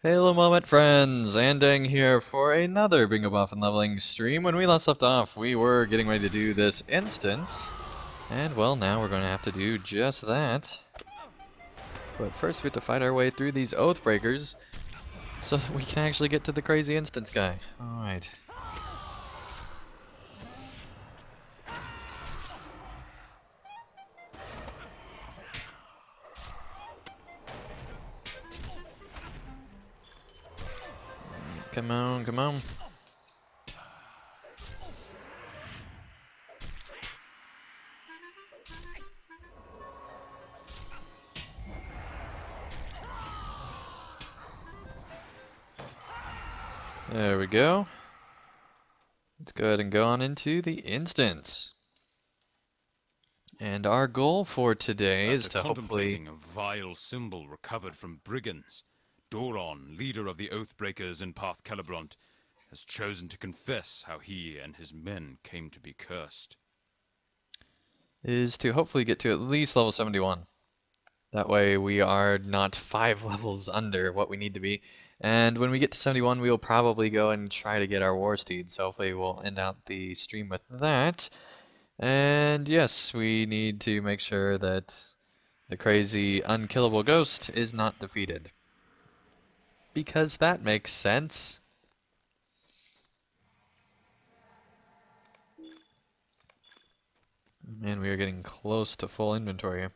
Hello moment friends, Andang here for another Bingo Boffin leveling stream. When we last left off, we were getting ready to do this instance, and well, now we're going to have to do just that. But first we have to fight our way through these Oathbreakers, so that we can actually get to the crazy instance guy. Alright. Come on, come on. There we go. Let's go ahead and go on into the instance. And our goal for today is to hopefully... contemplating a vile symbol recovered from brigands, Doron, leader of the Oathbreakers in Path Celebrant, has chosen to confess how he and his men came to be cursed. is to hopefully get to at least level 71. That way we are not 5 levels under what we need to be. And when we get to 71, we will probably go and try to get our War Steed. So hopefully we'll end out the stream with that. And yes, we need to make sure that the crazy unkillable ghost is not defeated. Because that makes sense. Man, we are getting close to full inventory.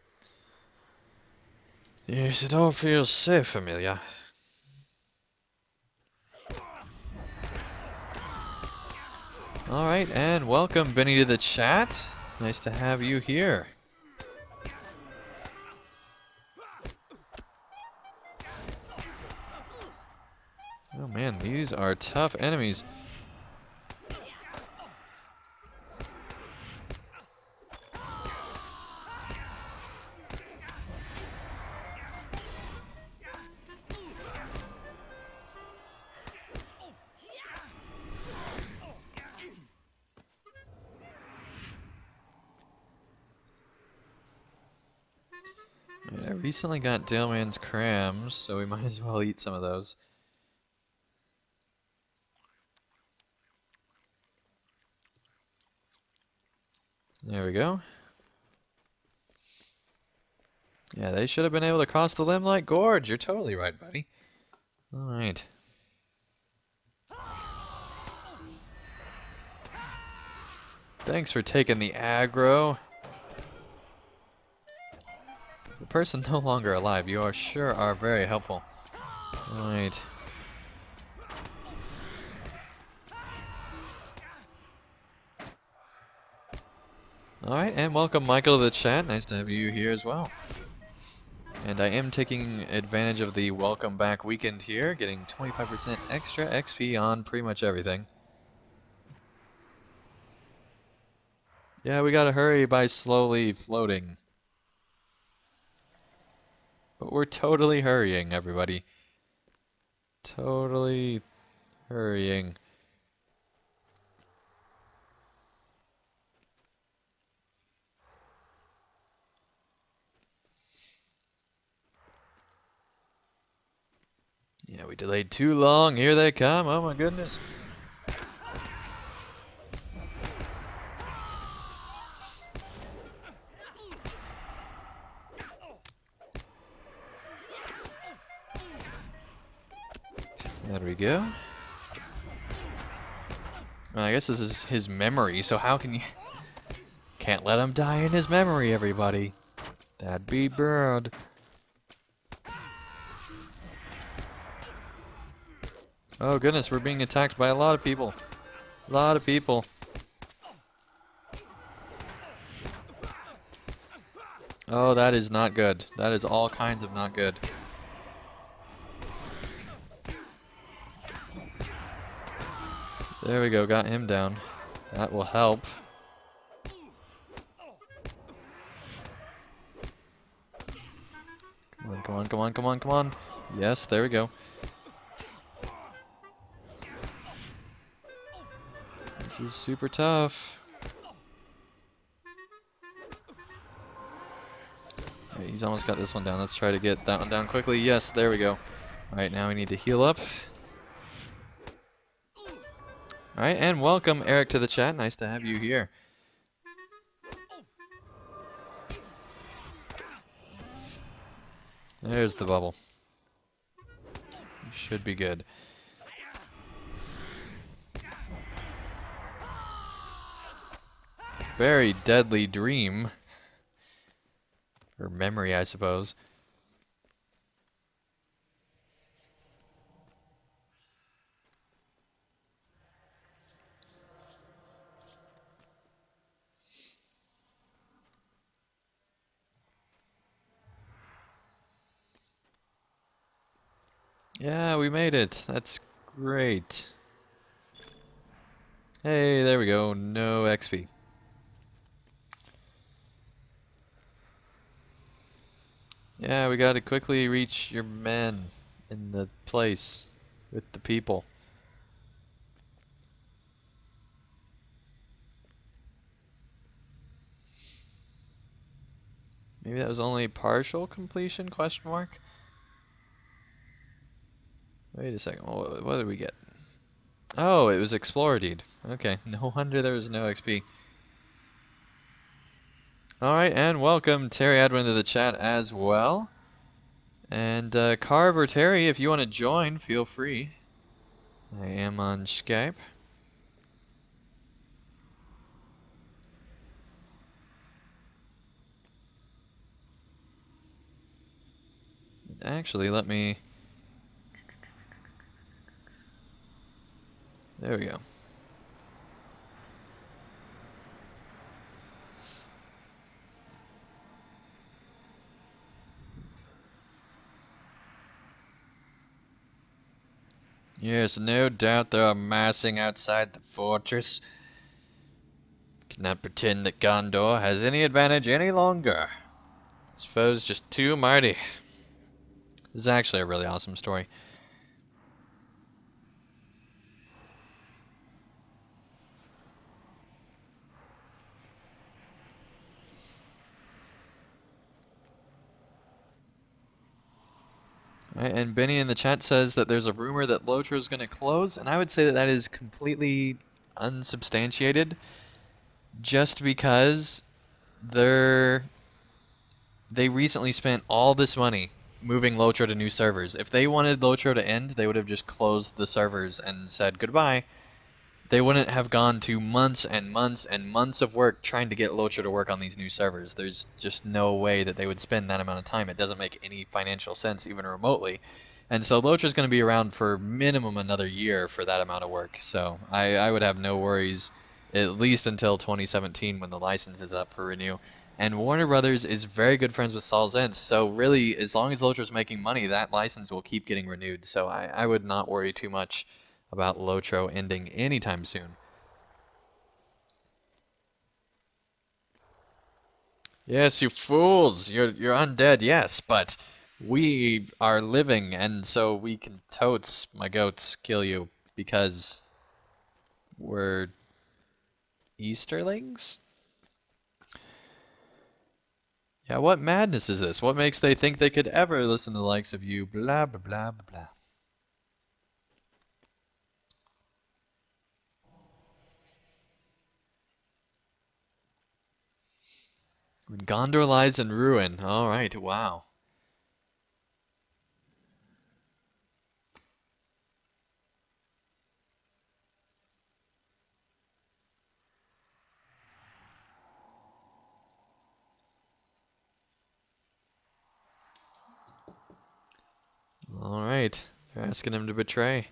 Yes, it all feels so familiar. Alright, and welcome Benny to the chat. Nice to have you here. Oh man, these are tough enemies. I recently got Daleman's crams, so we might as well eat some of those. There we go. Yeah, they should have been able to cross the Limelight Gorge. You're totally right, buddy. Alright. Thanks for taking the aggro. The person no longer alive. You are sure are very helpful. Alright. Alright, and welcome Michael to the chat. Nice to have you here as well. And I am taking advantage of the welcome back weekend here, getting 25% extra XP on pretty much everything. Yeah, we gotta hurry by slowly floating. But we're totally hurrying, everybody. Totally hurrying. Yeah, we delayed too long. Here they come. Oh my goodness. There we go. Well, I guess this is his memory, so how can you... Can't let him die in his memory, everybody. That'd be bad. Oh goodness, we're being attacked by a lot of people. A lot of people. Oh, that is not good. That is all kinds of not good. There we go, got him down. That will help. Come on, come on, come on, come on, come on. Yes, there we go. This is super tough. Right, he's almost got this one down. Let's try to get that one down quickly. Yes, there we go. Alright, now we need to heal up. Alright, and welcome Eric to the chat. Nice to have you here. There's the bubble. Should be good. Very deadly dream. Or memory, I suppose. Yeah, we made it. That's great. Hey, there we go. No XP. Yeah, we gotta quickly reach your men in the place with the people. Maybe that was only partial completion, question mark? Wait a second, what did we get? Oh, it was Explorer Deed. Okay, no wonder there was no XP. Alright, and welcome Terry Edwin to the chat as well. And Carv or Terry, if you want to join, feel free. I am on Skype. Actually, let me... There we go. Yes, no doubt they are massing outside the fortress. Cannot pretend that Gondor has any advantage any longer. This foe's just too mighty. This is actually a really awesome story. Right, and Benny in the chat says that there's a rumor that LOTRO is going to close, and I would say that that is completely unsubstantiated, just because they're they recently spent all this money moving LOTRO to new servers. If they wanted LOTRO to end, they would have just closed the servers and said goodbye. They wouldn't have gone to months and months and months of work trying to get LOTRO to work on these new servers. There's just no way that they would spend that amount of time. It doesn't make any financial sense, even remotely. And so LOTRO is going to be around for minimum another year for that amount of work. So I would have no worries at least until 2017 when the license is up for renew. And Warner Brothers is very good friends with Saul Zentz, so really, as long as LOTRO is making money, that license will keep getting renewed. So I would not worry too much about LOTRO ending anytime soon. Yes, you fools! You're undead, yes, but we are living, and so we can totes, my goats, kill you because we're Easterlings? Yeah, what madness is this? What makes they think they could ever listen to the likes of you? Blah blah blah blah blah. When Gondor lies in ruin. Alright, wow. Alright. They're asking him to betray.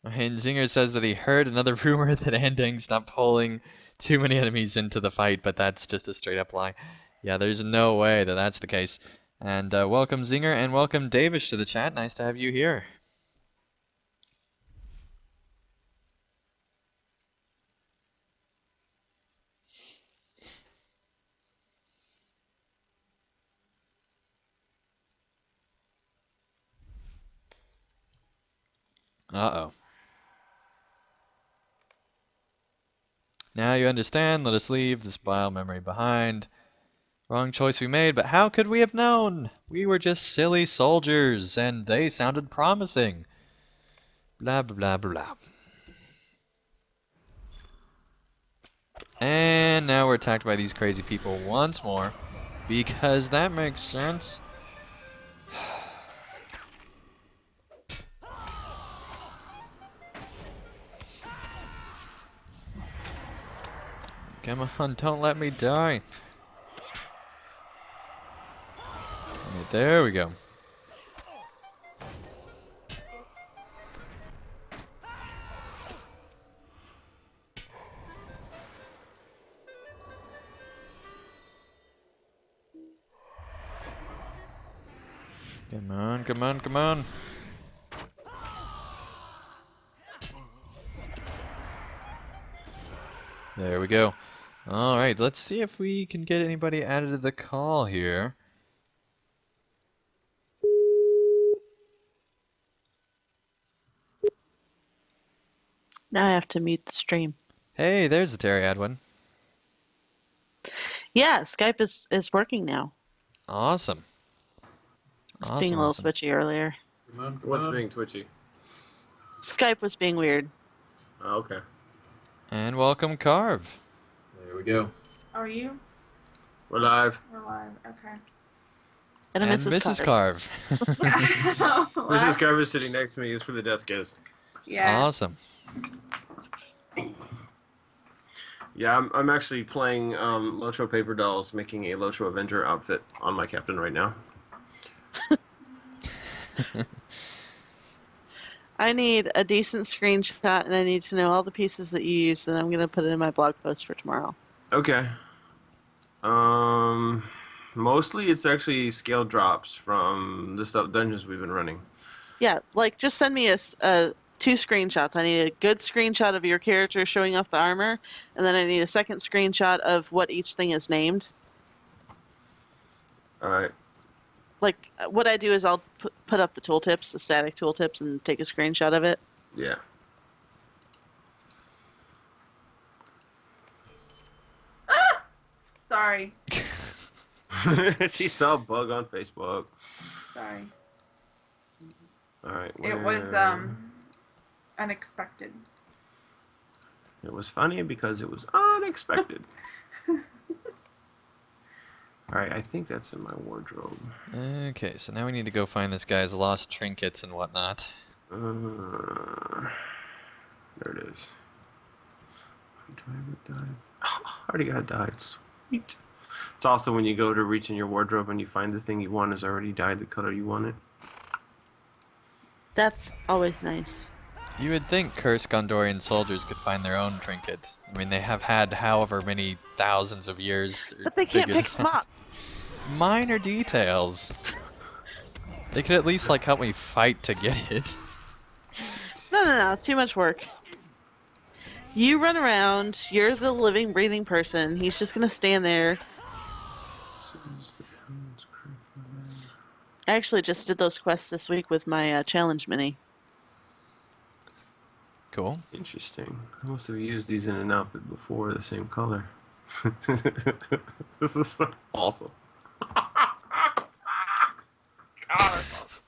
And Zinger says that he heard another rumor that Andang stopped pulling too many enemies into the fight, but that's just a straight up lie. Yeah, there's no way that that's the case. And welcome Zinger and welcome Davish to the chat. Nice to have you here. Uh-oh. Now you understand. Let us leave this vile memory behind. Wrong choice we made, but how could we have known? We were just silly soldiers, and they sounded promising. Blah, blah, blah, blah. And now we're attacked by these crazy people once more, because that makes sense. Come on, don't let me die. Alright, there we go. Come on, come on, come on. There we go. Alright, let's see if we can get anybody added to the call here. Now I have to mute the stream. Hey, there's the Terry Adwin. Yeah, Skype is working now. Awesome. It's Awesome, being a little awesome. twitchy earlier. What's being twitchy? Skype was being weird. Oh, okay. And welcome, Carve. There we go. Are you? We're live. We're live. Okay. And, And Mrs. Mrs. Carter. Carve. Mrs. Carver's sitting next to me. Is for the desk guest. Yeah. Awesome. Yeah, I'm actually playing LOTRO Paper Dolls, making a LOTRO Avenger outfit on my captain right now. I need a decent screenshot, and I need to know all the pieces that you used, and I'm going to put it in my blog post for tomorrow. Okay. Mostly it's actually scale drops from the stuff dungeons we've been running. Yeah, like, just send me two screenshots. I need a good screenshot of your character showing off the armor, and then I need a second screenshot of what each thing is named. All right. Like, what I do is I'll put up the tooltips, the static tooltips, and take a screenshot of it. Yeah. Sorry. She saw a bug on Facebook. Sorry. All right. It was unexpected. It was funny because it was unexpected. Alright, I think that's in my wardrobe. Okay, so now we need to go find this guy's lost trinkets and whatnot. There it is. Do I have it dyed? Oh, I already got it dyed. Sweet. It's also when you go to reach in your wardrobe and you find the thing you want is already dyed the color you want it. That's always nice. You would think cursed Gondorian soldiers could find their own trinket. I mean, they have had however many thousands of years. But they can't figure pick this them out. up. Minor details. They could at least like help me fight to get it. No. Too much work. You run around. You're the living, breathing person. He's just gonna stand there. I actually just did those quests this week with my challenge mini. Cool. Interesting. I must have used these in an outfit before the same color. This is so awesome. God, that's awesome.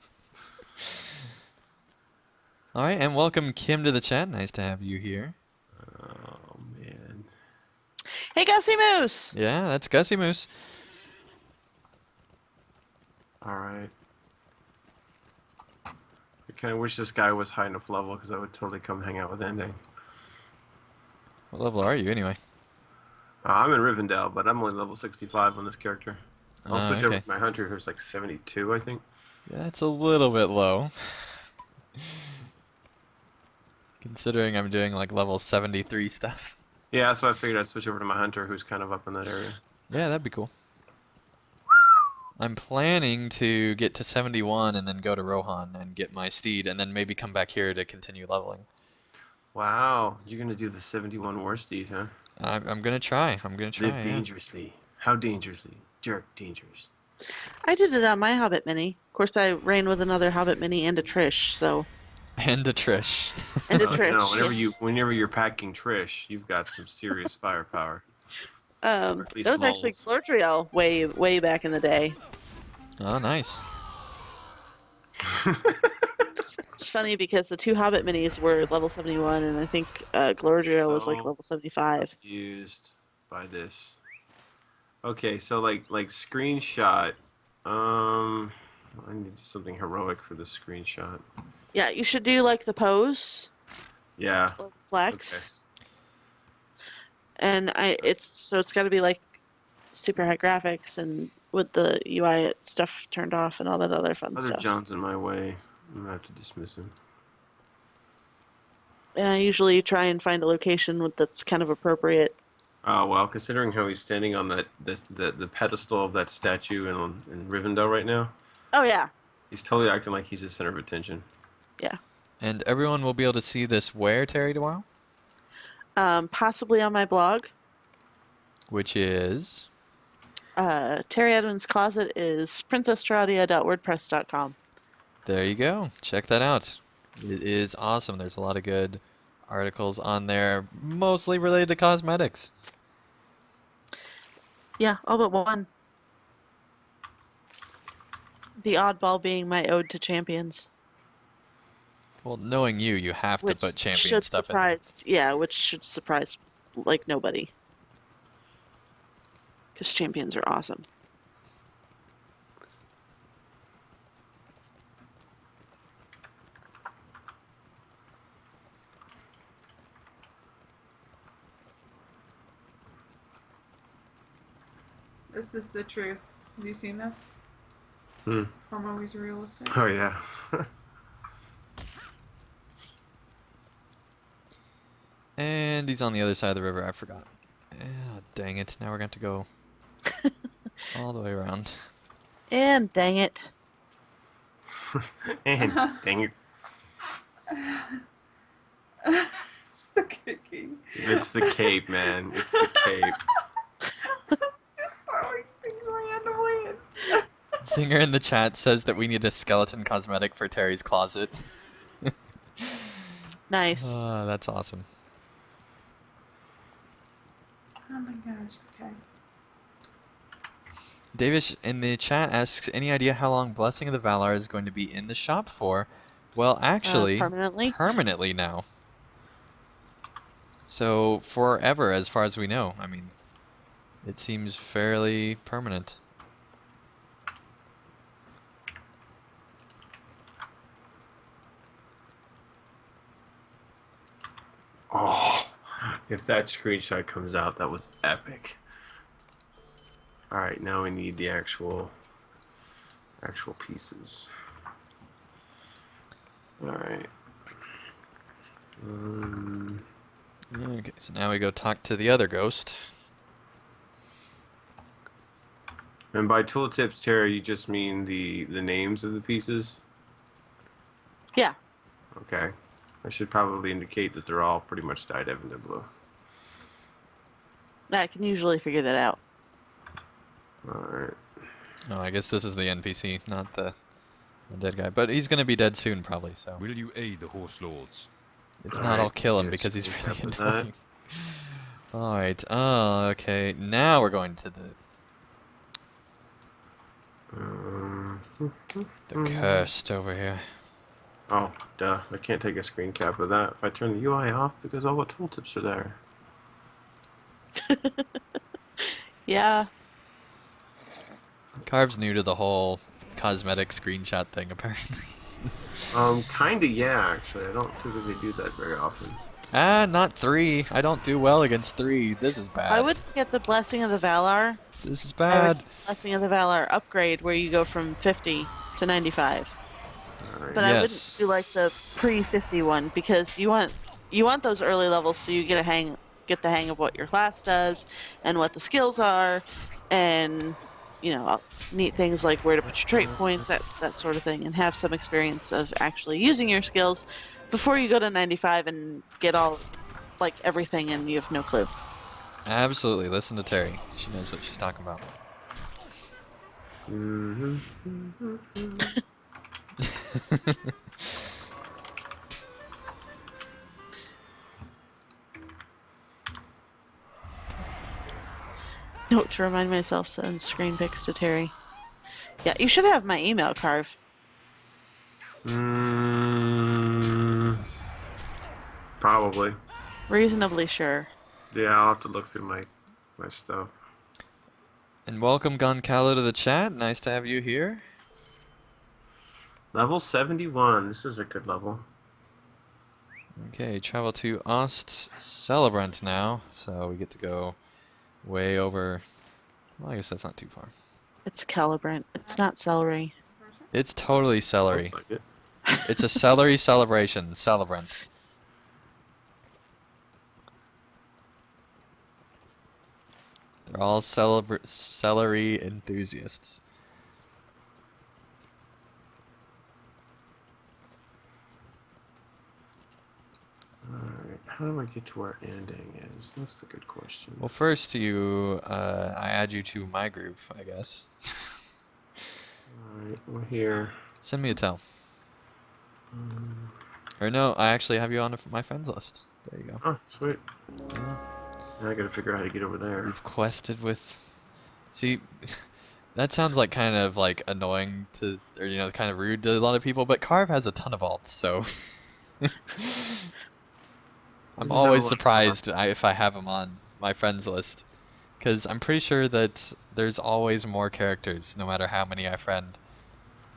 Alright, and welcome Kim to the chat. Nice to have you here. Oh, man. Hey, Gussie Moose! Yeah, that's Gussie Moose. Alright. I kind of wish this guy was high enough level because I would totally come hang out with Ending. What level are you anyway? I'm in Rivendell, but I'm only level 65 on this character. I'll switch over okay. to my hunter who's like 72, I think. Yeah, that's a little bit low. Considering I'm doing like level 73 stuff. Yeah, that's why I figured I'd switch over to my hunter who's kind of up in that area. Yeah, that'd be cool. I'm planning to get to 71 and then go to Rohan and get my steed and then maybe come back here to continue leveling. Wow, you're gonna do the 71 war steed, huh? I'm gonna try. I'm gonna try. Live dangerously. How dangerously? Jerk dangerous. I did it on my Hobbit mini. Of course, I ran with another Hobbit mini and a Trish, so... And a Trish. And a You Trish. know, Yeah. whenever you're packing Trish, you've got some serious firepower. Or at That least was actually lulls. Glortriel way back in the day. Oh, nice. It's funny because the 2 Hobbit minis were level 71, and I think Glortriel was like So level 75. used by this. Okay, so like screenshot. I need something heroic for the screenshot. Yeah, you should do like the pose Yeah. or the flex. And it's got to be like super high graphics and with the UI stuff turned off and all that other fun Other stuff. John's in my way. I'm gonna have to dismiss him. And I usually try and find a location that's kind of appropriate. Oh well, considering how he's standing on the pedestal of that statue in Rivendell right now, Oh yeah, he's totally acting like he's the center of attention. yeah. And everyone will be able to see this where, Terry, tomorrow? Possibly on my blog. Which is... Terry Edmonds' Closet is princesstradia.wordpress.com. There you go. Check that out. It is awesome. There's a lot of good articles on there, mostly related to cosmetics. Yeah, all but one. The oddball being my ode to champions. Well, knowing you, you have to Which put champion should stuff in there. surprise, yeah, which should surprise like nobody. Because champions are awesome. This is the truth. Have you seen this? From Always Realistic? Oh yeah. And he's on the other side of the river. I forgot. Oh, dang it. Now we're going to go all the way around. And dang it. And dang it, It's the kicking. it's the cape, man. It's the cape. Just throwing things randomly. Singer in the chat says that we need a skeleton cosmetic for Terry's closet. Nice. That's awesome. Oh my gosh, okay. Davish in the chat asks, any idea how long Blessing of the Valar is going to be in the shop for? Well, actually, Permanently? permanently now. So, forever, as far as we know. I mean, it seems fairly permanent. Oh, if that screenshot comes out, that was epic. All right, now we need the actual pieces. All right. Okay, so now we go talk to the other ghost. And by tooltips, Terry, you just mean the names of the pieces? Yeah. Okay. I should probably indicate that they're all pretty much dyed Evan blue. I can usually figure that out. Alright. Oh, I guess this is the NPC, not the dead guy. But he's gonna be dead soon, probably, so... Will you aid the horse lords? If All not, right, I'll kill him yes, because he's we really have that. annoying. Alright, okay, now we're going to the cursed over here. Oh, duh. I can't take a screen cap of that if I turn the UI off because all the tooltips are there. Yeah. Carv's new to the whole cosmetic screenshot thing, apparently. Kinda, yeah, actually. I don't typically do that very often. Ah, not 3. I don't do well against 3. This is bad. I would get the Blessing of the Valar. This is I would bad. get the Blessing of the Valar upgrade where you go from 50 to 95. Alright. But I wouldn't do like the pre-50 one because you want those early levels so you get the hang of what your class does and what the skills are, and neat things like where to put your trait points, that sort of thing, and have some experience of actually using your skills before you go to 95 and get all like everything and you have no clue. Absolutely. Listen to Terry. She knows what she's talking about. Note to remind myself, send screen pics to Terry. Yeah, you should have my email, Carve. Probably. Reasonably sure. Yeah, I'll have to look through my stuff. And welcome Goncalo to the chat. Nice to have you here. Level 71. This is a good level. Okay, travel to Ost Celebrant now, so we get to go way over. Well, I guess that's not too far. It's Calibrant. It's not celery. It's totally celery. Looks like it. It's a celery celebration, Celebrant. They're all celery enthusiasts. Alright, how do I get to where ending is? That's the good question. Well, first I add you to my group, I guess. Alright, we're here. Send me a tell. Or no, I actually have you on my friends list. There you go. Oh, sweet. Yeah. Now I gotta figure out how to get over there. You've quested with... See, that sounds like kind of like annoying to, or you know, kind of rude to a lot of people, but Carve has a ton of alts, so... I'm always surprised if I have him on my friends list, because I'm pretty sure that there's always more characters, no matter how many I friend.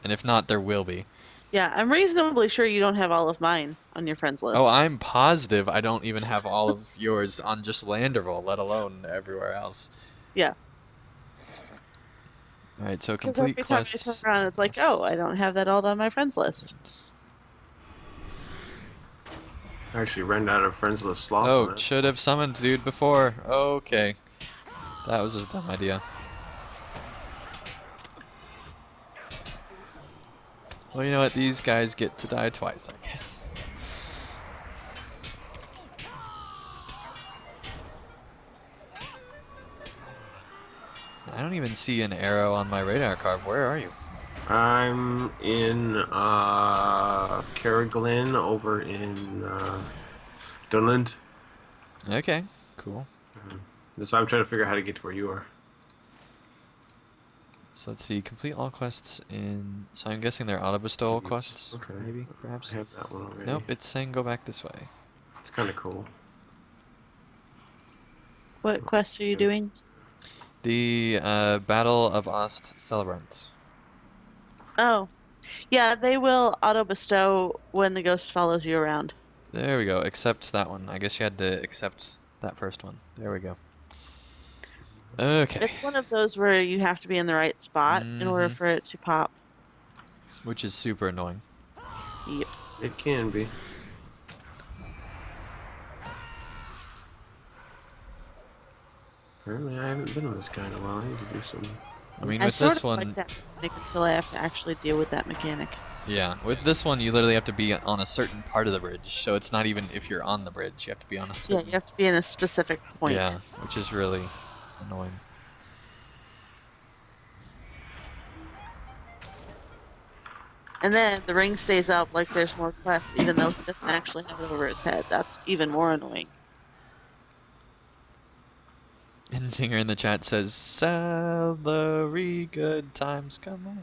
And if not, there will be. Yeah, I'm reasonably sure you don't have all of mine on your friends list. Oh, I'm positive I don't even have all of yours on just Landerville, let alone everywhere else. Yeah. Alright, so Because complete every time I quests. turn around, it's like, oh, I don't have that all on my friends list. I actually ran out of friends list slots on Oh, it. should have summoned dude before. Okay. That was a dumb idea. Well, you know what? These guys get to die twice, I guess. I don't even see an arrow on my radar card. Where are you? I'm in Carriglin over in Dunland. Okay, cool. So I'm trying to figure out how to get to where you are. So let's see, complete all quests in... So I'm guessing they're auto-bestowal Jeez. quests? Okay. Maybe, perhaps? I have that one already. Nope, it's saying go back this way. It's kind of cool. What quest are you doing? The Battle of Ost Celebrant. Oh. Yeah, they will auto-bestow when the ghost follows you around. There we go, accept that one. I guess you had to accept that first one. There we go. Okay. It's one of those where you have to be in the right spot in order for it to pop. Which is super annoying. Yep. It can be. Apparently I haven't been with this guy in a while. I need to do some... I mean, I with sort this of one... like that mechanic until I have to actually deal with that mechanic. Yeah, with this one you literally have to be on a certain part of the bridge, so it's not even if you're on the bridge, you have to be on a certain... Yeah, you have to be in a specific point. Yeah, which is really annoying. And then the ring stays up like there's more quests, even though he doesn't actually have it over his head. That's even more annoying. And Singer in the chat says, celery, good times, come on.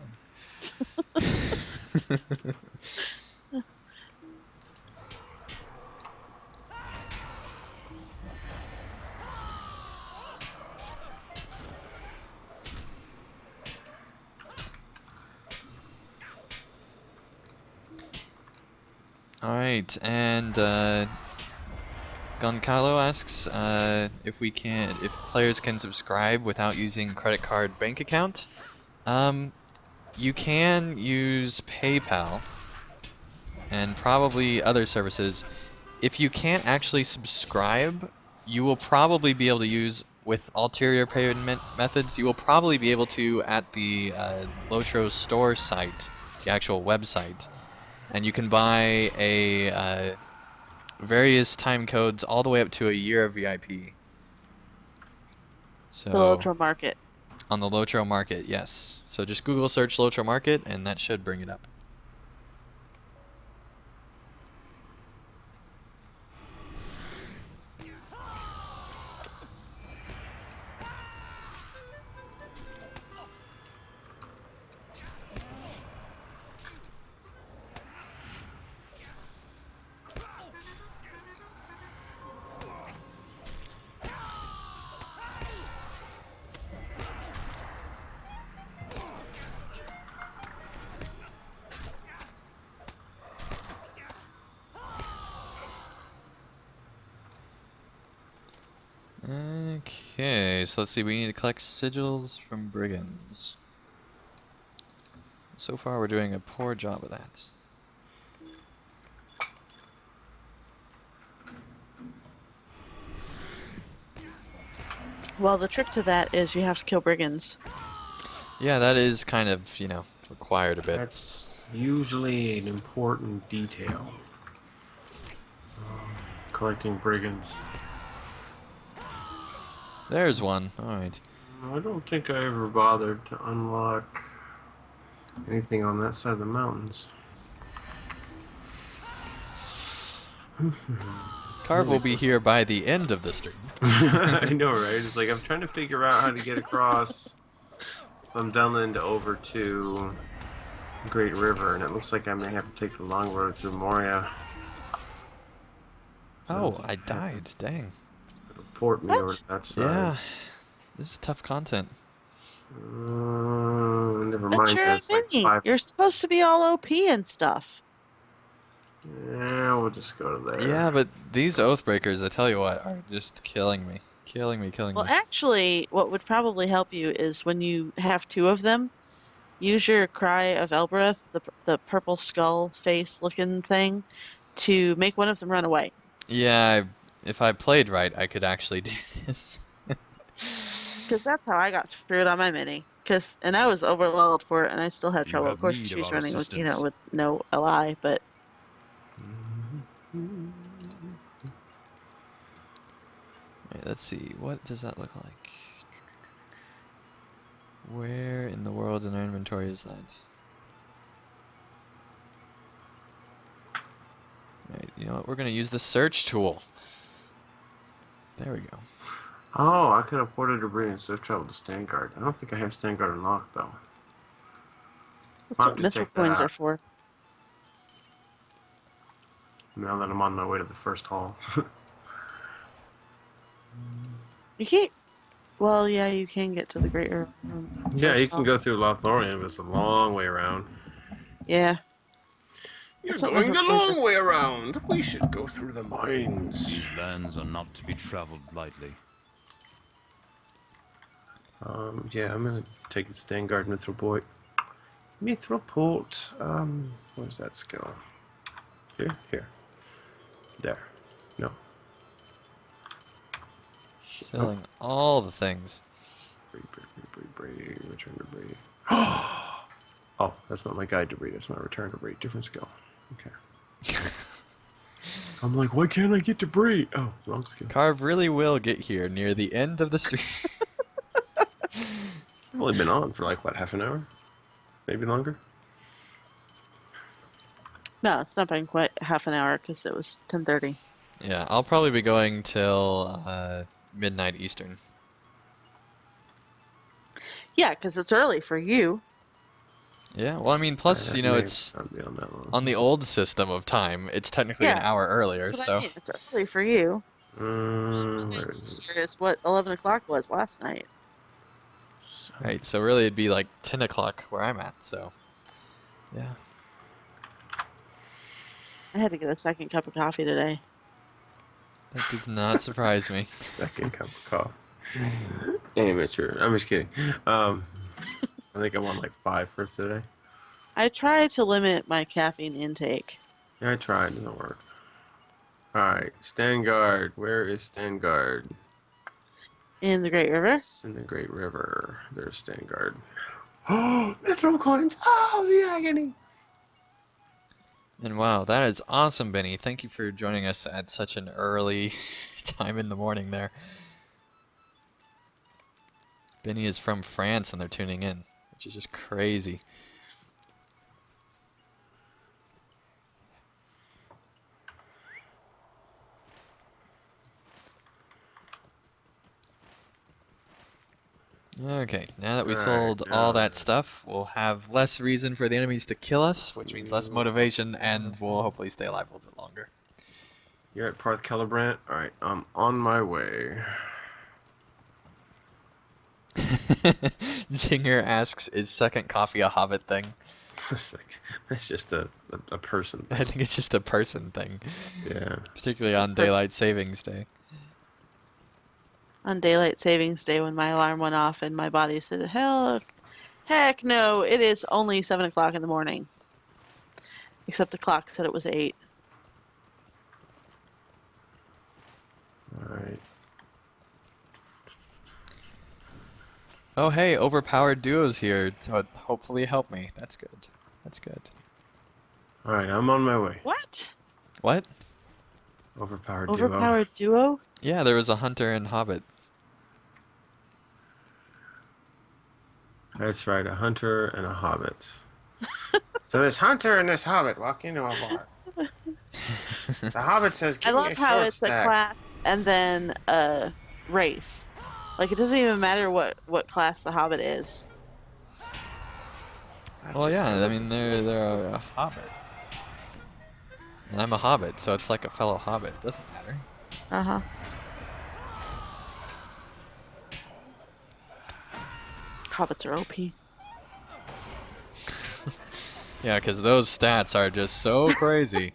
Alright, and Goncalo asks if players can subscribe without using credit card bank account. You can use PayPal and probably other services. If you can't actually subscribe, you will probably be able to use with ulterior payment methods. You will probably be able to at the LOTRO store site, the actual website, and you can buy a various time codes all the way up to a year of VIP. So The LOTRO market. on the LOTRO market, yes. So just Google search LOTRO market and that should bring it up. Okay, so let's see. We need to collect sigils from brigands. So far, we're doing a poor job of that. Well, the trick to that is you have to kill brigands. Yeah, that is kind of, you know, required a bit. That's usually an important detail. Collecting brigands. There's one. Alright. I don't think I ever bothered to unlock anything on that side of the mountains. Carve will be here by the end of the stream. I know, right? It's like I'm trying to figure out how to get across from Dunland over to Great River, and it looks like I may have to take the long road through Moria. Oh, I died. Dang. It'll port me over to that side. Yeah. This is tough content. Never But mind. you're a That's like mini. 5. You're supposed to be all OP and stuff. Yeah, we'll just go to there. Yeah, but these Oathbreakers, I tell you what, are just killing me. Killing me. Well, actually, what would probably help you is when you have 2 of them, use your Cry of Elbereth, the purple skull face looking thing, to make one of them run away. Yeah, if I played right, I could actually do this. Because that's how I got through it on my mini. And I was overleveled for it, and I still had You trouble. have Of course, need of she's our running with, assistance. with no LI, but Wait, let's see. What does that look like? Where in the world in our inventory is that? Right, you know what? We're gonna use the search tool. There we go. Oh, I could have ported debris and still traveled to Standguard. I don't think I have Standguard unlocked though. that's I'll what have to missile check that coins out. are for. Now that I'm on my way to the first hall. You can't. Well, yeah, you can get to the Great River. Yeah, you can First go off. through Lothlorien, but it's a long way around. Yeah. You're That's what going the missile coins long way around. We should go through the mines. These lands are not to be traveled lightly. Yeah, I'm gonna take the Standguard Mithril Port. Mithril Port. Where's that skill? Here. There. No. Selling all the things. Debris. Return debris. Oh, that's not my guide debris. That's my return debris. Different skill. Okay. I'm like, why can't I get debris? Oh, wrong skill. Carve really will get here near the end of the stream. I've only been on for like, what, half an hour? Maybe longer? No, it's not been quite half an hour because it was 10:30. Yeah, I'll probably be going till midnight Eastern. Yeah, because it's early for you. Yeah, well, I mean, plus, you know, it's Not be on that long. on the old system of time. It's technically an Yeah, hour earlier, That's what so. I mean. It's early for you. Where is it? Easter is what 11 o'clock was last night. Right, so really it'd be like 10 o'clock where I'm at, so. Yeah. I had to get a second cup of coffee today. That does not surprise me. Second cup of coffee. Amateur. I'm just kidding. I think I'm on like 5 for today. I try to limit my caffeine intake. Yeah, I tried. It doesn't work. Alright, Standguard. Where is Standguard? In the Great River? It's in the Great River. There's Standguard. Oh, Mithril coins! Oh, the agony! And wow, that is awesome, Benny. Thank you for joining us at such an early time in the morning there. Benny is from France and they're tuning in, which is just crazy. Okay, now that we sold all that stuff, we'll have less reason for the enemies to kill us, which means less motivation, and we'll hopefully stay alive a little bit longer. You're at Parth Celebrant? Alright, I'm on my way. Zinger asks, is second coffee a hobbit thing? That's just a person. I think it's just a person thing, Yeah. particularly on daylight savings day. on daylight savings day when my alarm went off and my body said, heck no, it is only 7 o'clock in the morning. Except the clock said it was 8. Alright. Oh hey, overpowered duos here to hopefully help me. That's good. That's good. Alright, I'm on my way. What? What? Overpowered duo. Overpowered duo? Yeah, there was a hunter and hobbit. That's right, a hunter and a hobbit. So this hunter and this hobbit walk into a bar. The hobbit says, I "Give me love a how short it's stack." a class and then a race. Like, it doesn't even matter what class the hobbit is. Well, yeah, I mean they're a hobbit, and I'm a hobbit, so it's like a fellow hobbit. Doesn't matter. Uh-huh. Hobbits are OP. Yeah, because those stats are just so crazy.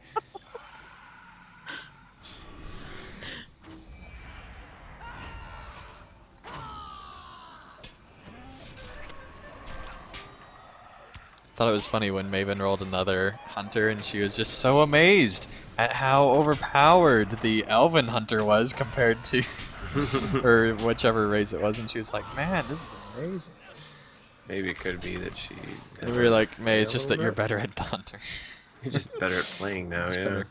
Thought it was funny when Maven rolled another hunter and she was just so amazed at how overpowered the elven hunter was compared to or whichever race it was, and she was like, man, this is amazing. Maybe it could be that she. And we were like, May, it's a just little that you're bit. better at the hunter. You're just better at playing now, Much yeah. better.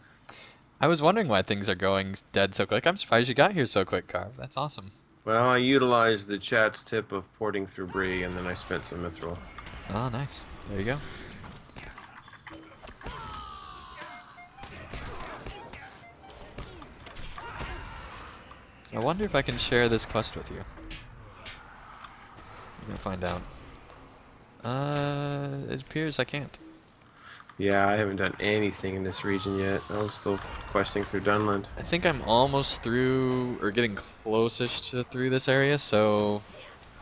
I was wondering why things are going dead so quick. I'm surprised you got here so quick, Carv. That's awesome. Well, I utilized the chat's tip of porting through Bree, and then I spent some Mithril. Oh, nice. There you go. I wonder if I can share this quest with you. I'm gonna find out. It appears I can't. Yeah, I haven't done anything in this region yet. I was still questing through Dunland. I think I'm almost through, or getting closest to through this area, so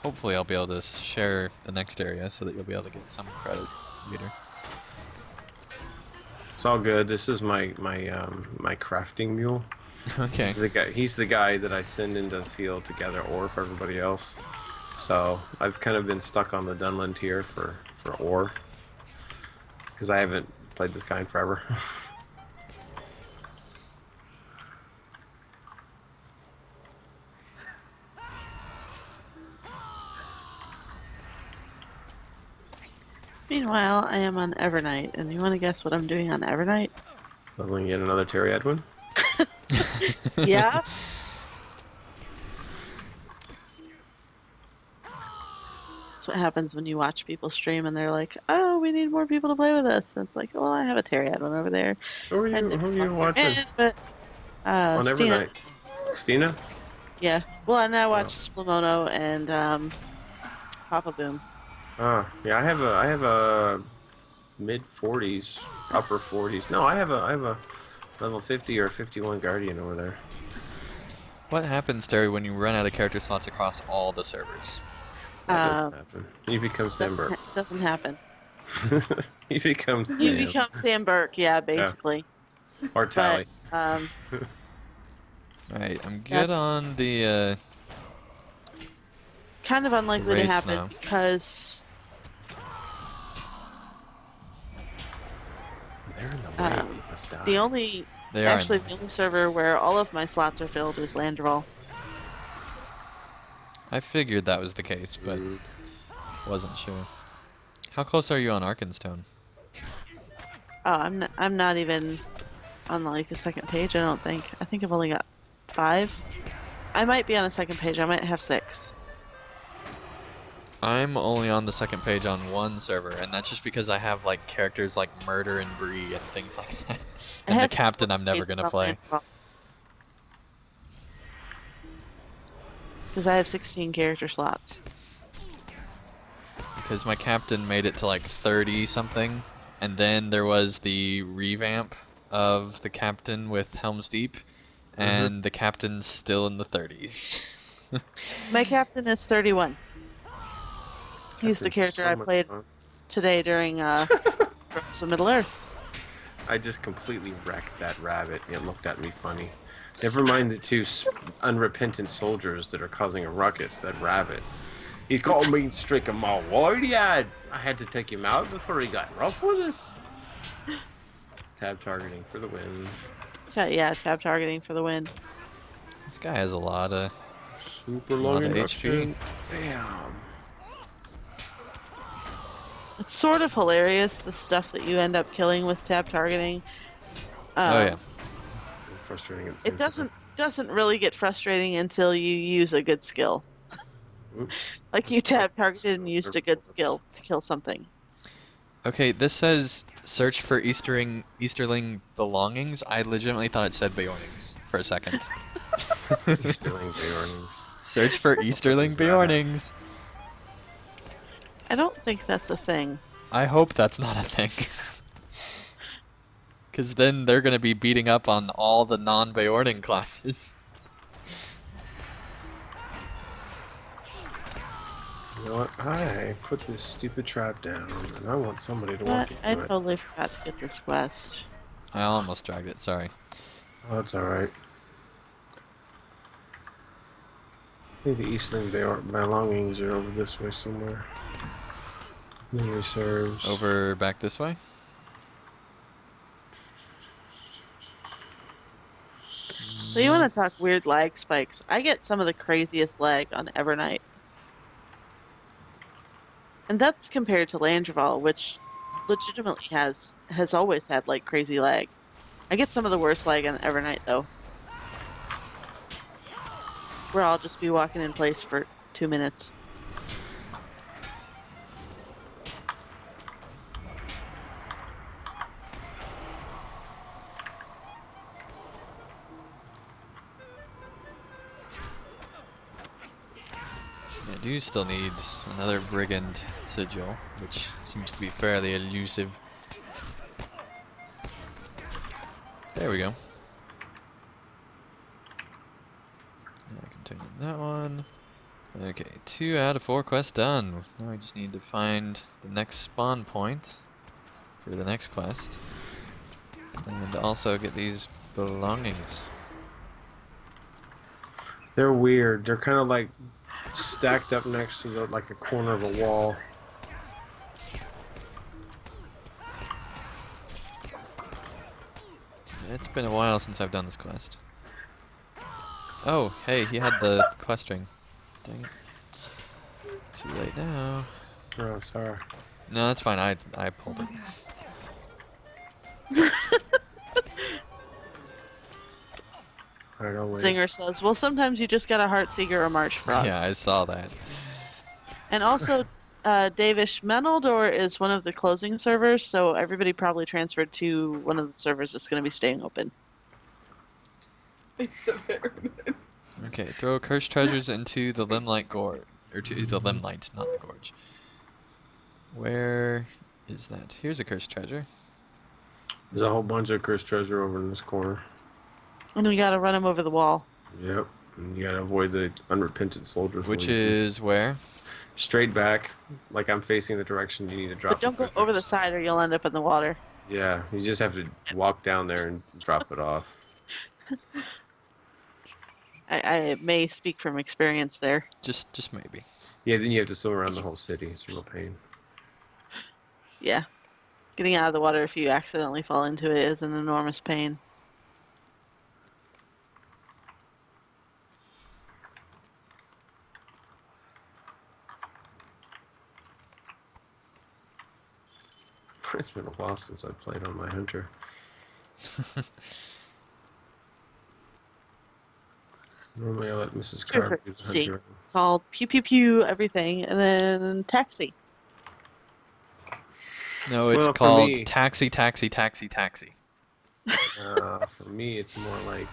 hopefully I'll be able to share the next area so that you'll be able to get some credit later. It's all good. This is my crafting mule. Okay. He's the guy that I send into the field to gather ore for everybody else. So I've kind of been stuck on the Dunland tier for ore. Because I haven't played this guy in forever. Meanwhile, I am on Evernight, and you want to guess what I'm doing on Evernight? Leveling yet another Terry Edwin. Yeah? That's what happens when you watch people stream and they're like, oh, we need more people to play with us. And it's like, well, I have a Teriad one over there. Who are you watching? But, On Stina. Evernight. Stina? Yeah. Well, and I watch Splimono and Papa Boom. Yeah, I have a mid 40s, upper 40s. No, I have a level 50 or 51 Guardian over there. What happens, Terry, when you run out of character slots across all the servers? That doesn't happen. You become Sam Burke. Doesn't happen. You become Sam. You become Sam Burke, yeah, basically. Or Tally. But, Alright, I'm good on the kind of unlikely to race happen now. because They're in the way. They must die. the only they actually are. the only server where all of my slots are filled is Landral. I figured that was the case, but Rude. wasn't sure. How close are you on Arkenstone? Oh, I'm not even on like the second page. I don't think. I think I've only got 5. I might be on a second page. I might have 6. I'm only on the second page on one server, and that's just because I have like characters like Murder and Bree and things like that. And the captain I'm never gonna play. Because I have 16 character slots. Because my captain made it to like 30 something, and then there was the revamp of the captain with Helm's Deep, and the captain's still in the 30s. My captain is 31. He's the Captains are character so I much played fun. today during Rocks of Middle Earth. I just completely wrecked that rabbit. It looked at me funny. Never mind the two unrepentant soldiers that are causing a ruckus. That rabbit. He called me and stricken my warrior. I had to take him out before he got rough with us. Tab targeting for the win. Yeah, tab targeting for the win. This guy has a lot of Super Lot long of induction. Bam. It's sort of hilarious, the stuff that you end up killing with tab targeting. Oh yeah. Frustrating at the same It time. doesn't really get frustrating until you use a good skill. Oops. Like you tab targeted and used a good skill to kill something. Okay, this says search for Easterling belongings. I legitimately thought it said Bjornings for a second. Stealing Bjornings. Search for Easterling does that happen? Bjornings. I don't think that's a thing. I hope that's not a thing. Because then they're going to be beating up on all the non-Bjorning classes. You know what? I put this stupid trap down, and I want somebody to walk I into it. totally forgot to get this quest. I almost dragged it, sorry. Oh, that's alright. I think the Eastern belongings are over this way somewhere. New reserves. Over back this way? So you want to talk weird lag spikes? I get some of the craziest lag on Evernight. And that's compared to Landreval, which legitimately has always had like crazy lag. I get some of the worst lag on Evernight though. Where I'll just be walking in place for 2 minutes. I do still need another Brigand Sigil, which seems to be fairly elusive. There we go. I can turn in that one. Okay, 2 out of 4 quests done. Now we just need to find the next spawn point for the next quest. And also get these belongings. They're weird. They're kind of like stacked up next to like a corner of a wall. It's been a while since I've done this quest. Oh, hey, he had the quest ring. Dang it. Too late now. Oh, sorry. No, that's fine. I pulled it. Alright, I'll wait. Zinger says, well, sometimes you just got a Heartseeker or March Frog. Yeah, I saw that. And also, Davish Menaldor is one of the closing servers, so everybody probably transferred to one of the servers that's going to be staying open. Okay, throw cursed treasures into the Limelight Gorge. Or to the Limelight, not the Gorge. Where is that? Here's a cursed treasure. There's a whole bunch of cursed treasure over in this corner. And we got to run him over the wall. Yep. And you gotta avoid the unrepentant soldiers. Which while you can. is where? Straight back, like I'm facing the direction you need to drop. But don't go over the side or you'll end up in the water. Yeah, you just have to walk down there and drop it off. I may speak from experience there. Just maybe. Yeah, then you have to swim around the whole city. It's a real pain. Yeah. Getting out of the water if you accidentally fall into it is an enormous pain. It's been a while since I played on my hunter. Normally I let Mrs. Carb do the See, hunter. it's called pew pew pew everything, and then taxi. No, it's Well, for called me- Taxi, Taxi, Taxi, Taxi. For me, it's more like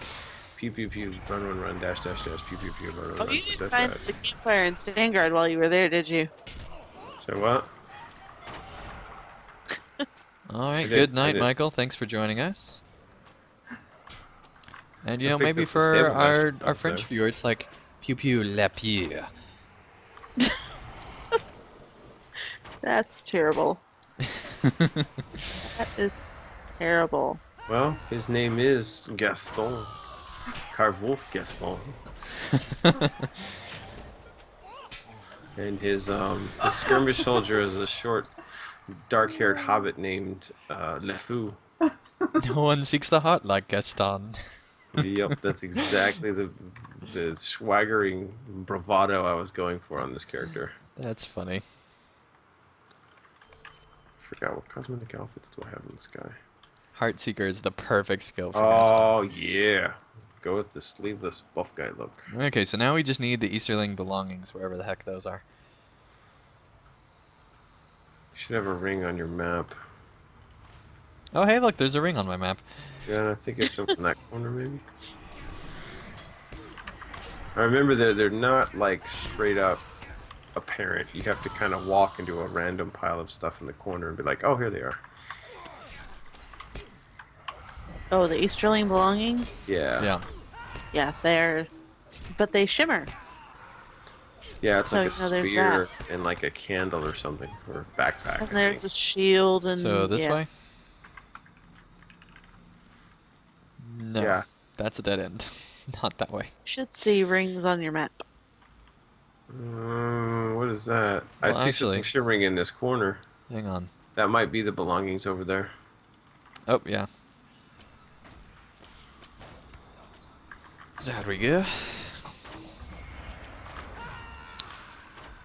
pew pew pew, run run run, dash dash dash, pew pew pew, run run Oh, run, you dash didn't dash find dash. the campfire in Stangard while you were there, did you? Say what? Alright, I good did- night, I did. Michael. Thanks for joining us. And you I know, picked maybe up the for stable master our jobs French there. viewer, it's like pew pew la pew. That's terrible. That is Terrible. Well, his name is Gaston. Carwolf Gaston. And his skirmish soldier is a short, dark-haired hobbit named LeFou. No one seeks the heart like Gaston. Yep, that's exactly the swaggering bravado I was going for on this character. That's funny. I forgot what cosmetic outfits do I have in this guy. Heartseeker is the perfect skill for Gaston. Oh yeah, go with the sleeveless buff guy look. Okay, so now we just need the Easterling belongings, wherever the heck those are. You should have a ring on your map. Oh, hey, look, there's a ring on my map. Yeah, and I think it's up in that corner maybe. I remember that they're not like straight up apparent. You have to kind of walk into a random pile of stuff in the corner and be like, oh, here they are. Oh, the Easterling belongings? Yeah. Yeah. Yeah, but they shimmer. Yeah, it's like a So, no, there's spear and like a candle or something, or a backpack. And I there's think. a shield and So this yeah. way? No. Yeah. That's a dead end. Not that way. You should see rings on your map. What is that? I Well, see actually- something shimmering in this corner. Hang on. That might be the belongings over there. Oh, yeah. There we go.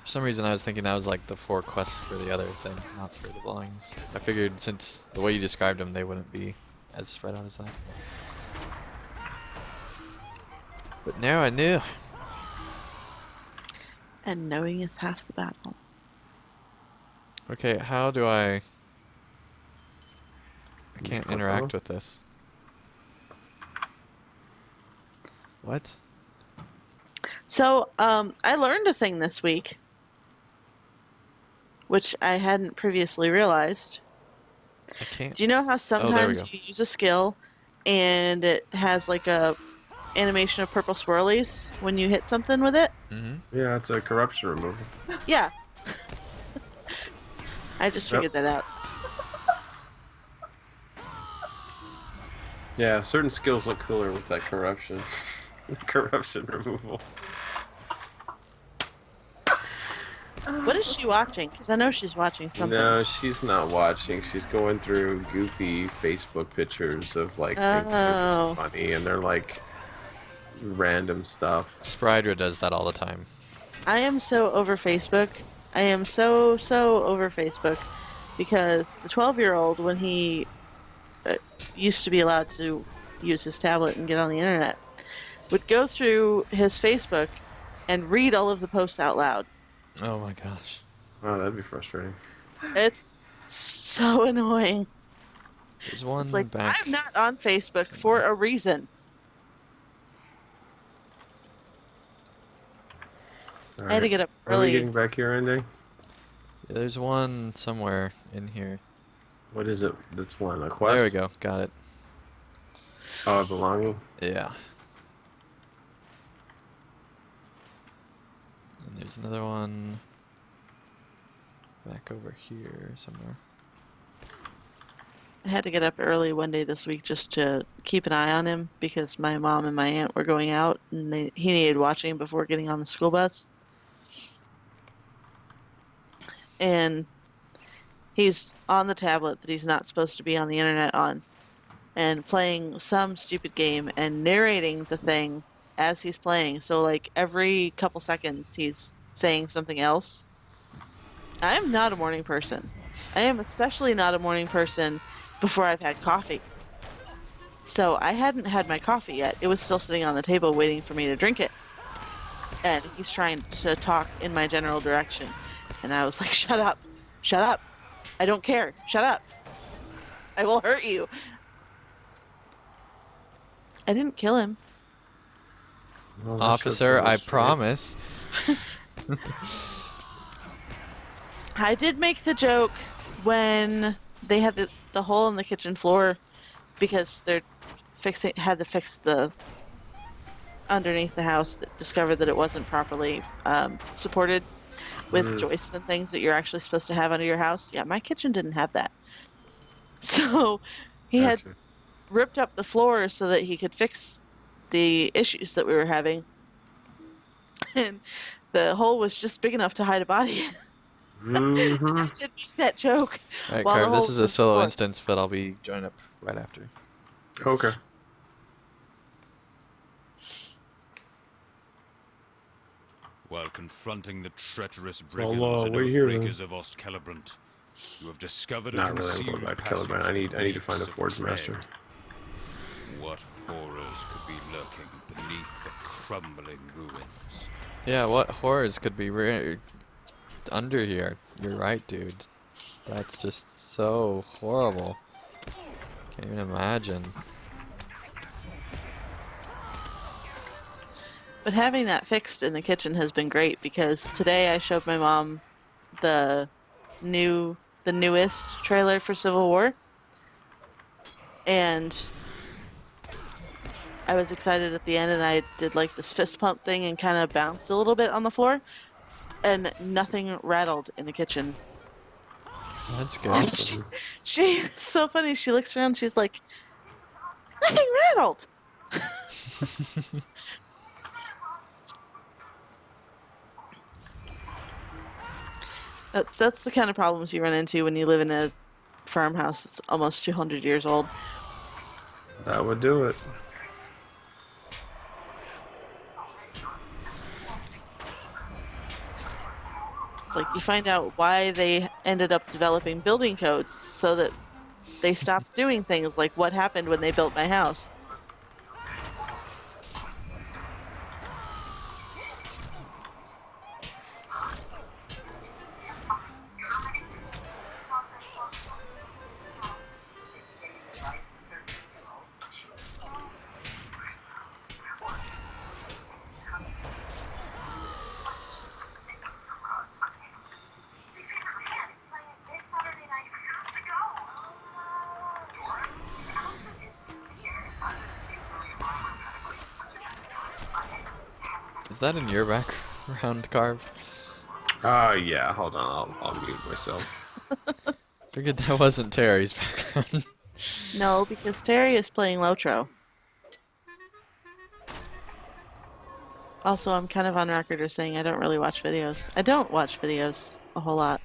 For some reason I was thinking that was like the 4 quests for the other thing, not for the belongings. I figured since the way you described them, they wouldn't be as spread out as that. But now I knew. And knowing is half the battle. Okay, how do I Just can't click interact on. with this. What? So, I learned a thing this week, which I hadn't previously realized. I can't. Do you know how go. sometimes you use a skill and it has like a animation of purple swirlies when you hit something with it? Mm-hmm. Yeah, it's a corruption removal. Yeah. I just Yep. figured that out. Yeah, certain skills look cooler with that corruption. Corruption removal. What is she watching? Because I know she's watching something. No, she's not watching. She's going through goofy Facebook pictures of like things that are Oh. just funny, and they're like random stuff. Sprydra does that all the time. I am so over Facebook. I am so over Facebook because the 12-year-old, when he used to be allowed to use his tablet and get on the internet, would go through his Facebook and read all of the posts out loud. Oh my gosh. Wow, that'd be frustrating. It's so annoying. There's one It's like, back. I'm not on Facebook for a reason. I had to get up Are we early. getting back here, Andy? Yeah, there's one somewhere in here. What is it? That's one. A quest? There we go. Got it. Oh, a belonging? Yeah. And there's another one back over here somewhere. I had to get up early one day this week just to keep an eye on him because my mom and my aunt were going out and he needed watching before getting on the school bus. And he's on the tablet that he's not supposed to be on the internet on and playing some stupid game and narrating the thing as he's playing. So like every couple seconds he's saying something else. I am not a morning person. I am especially not a morning person before I've had coffee. So I hadn't had my coffee yet. It was still sitting on the table waiting for me to drink it. And he's trying to talk in my general direction. And I was like, shut up. Shut up. I don't care. Shut up. I will hurt you. I didn't kill him. Well, that showed Officer, some I restraint. promise. I did make the joke when they had the hole in the kitchen floor because they're had to fix the underneath the house that discovered that it wasn't properly supported with joists and things that you're actually supposed to have under your house. Yeah, my kitchen didn't have that. So He had Gotcha. ripped up the floor so that he could fix the issues that we were having, and the hole was just big enough to hide a body. And Mm-hmm. I did make that joke Alright, while the Carve, hole this is was a in the solo floor. instance, but I'll be joining up right after. Okay. While confronting the treacherous I'll brigands and wait here then. oathbreakers of Ostcalabrant, you have discovered a Not really. I'm going concealed back to passage Caliban. I that need to find a reeks of Forge dread. Master. What horrors could be lurking beneath the crumbling ruins? Yeah, what horrors could be under here? You're right, dude. That's just so horrible. Can't even imagine. But having that fixed in the kitchen has been great, because today I showed my mom the newest trailer for Civil War, and I was excited at the end, and I did like this fist pump thing and kind of bounced a little bit on the floor, and nothing rattled in the kitchen. That's good. And Awesome. she it's so funny. She looks around, she's like, nothing rattled. That's the kind of problems you run into when you live in a farmhouse that's almost 200 years old. That would do it. It's like you find out why they ended up developing building codes so that they stopped doing things like what happened when they built my house. Is that in your background, Carve? Yeah, hold on. I'll mute myself. Figured that wasn't Terry's background. No, because Terry is playing LOTRO. Also, I'm kind of on record as saying I don't really watch videos. I don't watch videos a whole lot.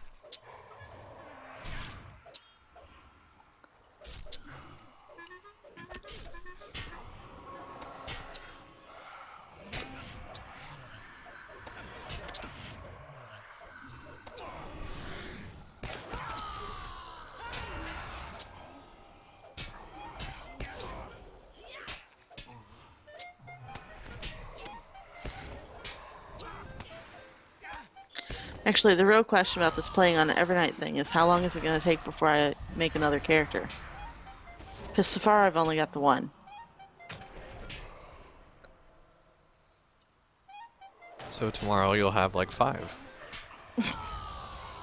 Actually, the real question about this playing on an Evernight thing is how long is it going to take before I make another character? Because so far I've only got the one. So tomorrow you'll have like 5.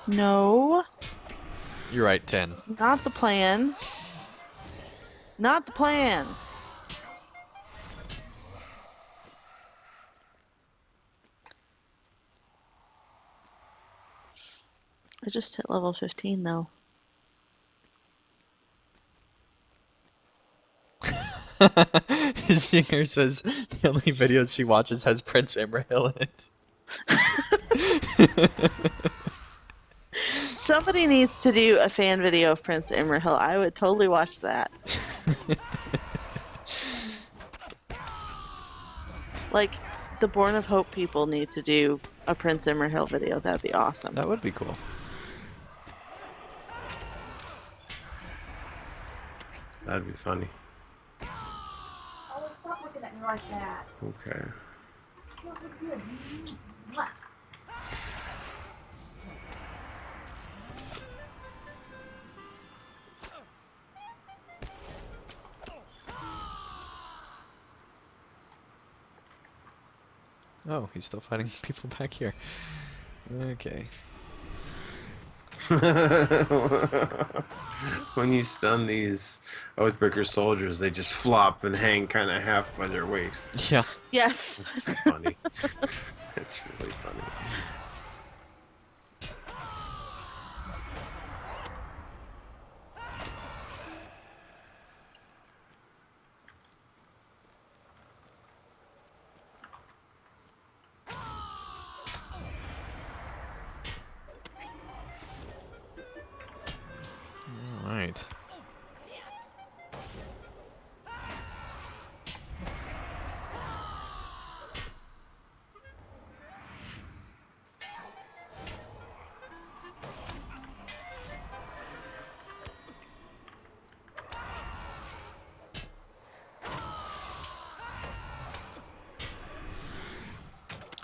No, You're right, 10. not the plan. Not the plan. I just hit level 15 though. Singer says the only videos she watches has Prince Imrahil in it. Somebody needs to do a fan video of Prince Imrahil. I would totally watch that. Like, the Born of Hope people need to do a Prince Imrahil video. That'd be awesome. That would be cool. That'd be funny. Oh, stop looking at me like that. Okay. You look good. Mwah. Oh, he's still fighting people back here. Okay. When you stun these Oathbreaker soldiers, they just flop and hang kind of half by their waist. Yeah. Yes. It's funny. It's really funny.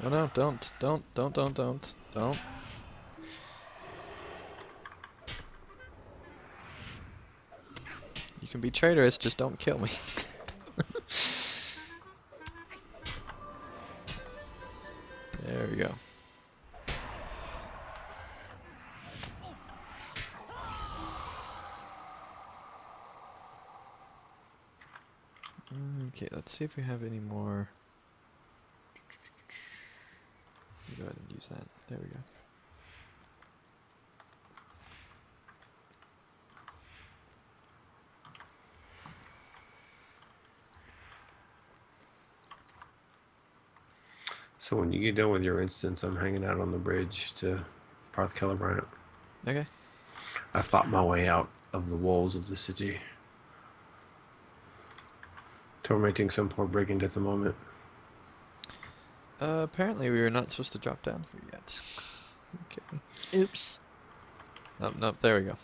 Oh no, don't. You can be traitorous, just don't kill me. There we go. Okay, let's see if we have any more. Go ahead and use that. There we go. So when you get done with your instance, I'm hanging out on the bridge to Parth Celebrant. Okay. I fought my way out of the walls of the city, tormenting some poor brigand at the moment. Apparently we were not supposed to drop down here yet. Okay. Oops. Nope, there we go.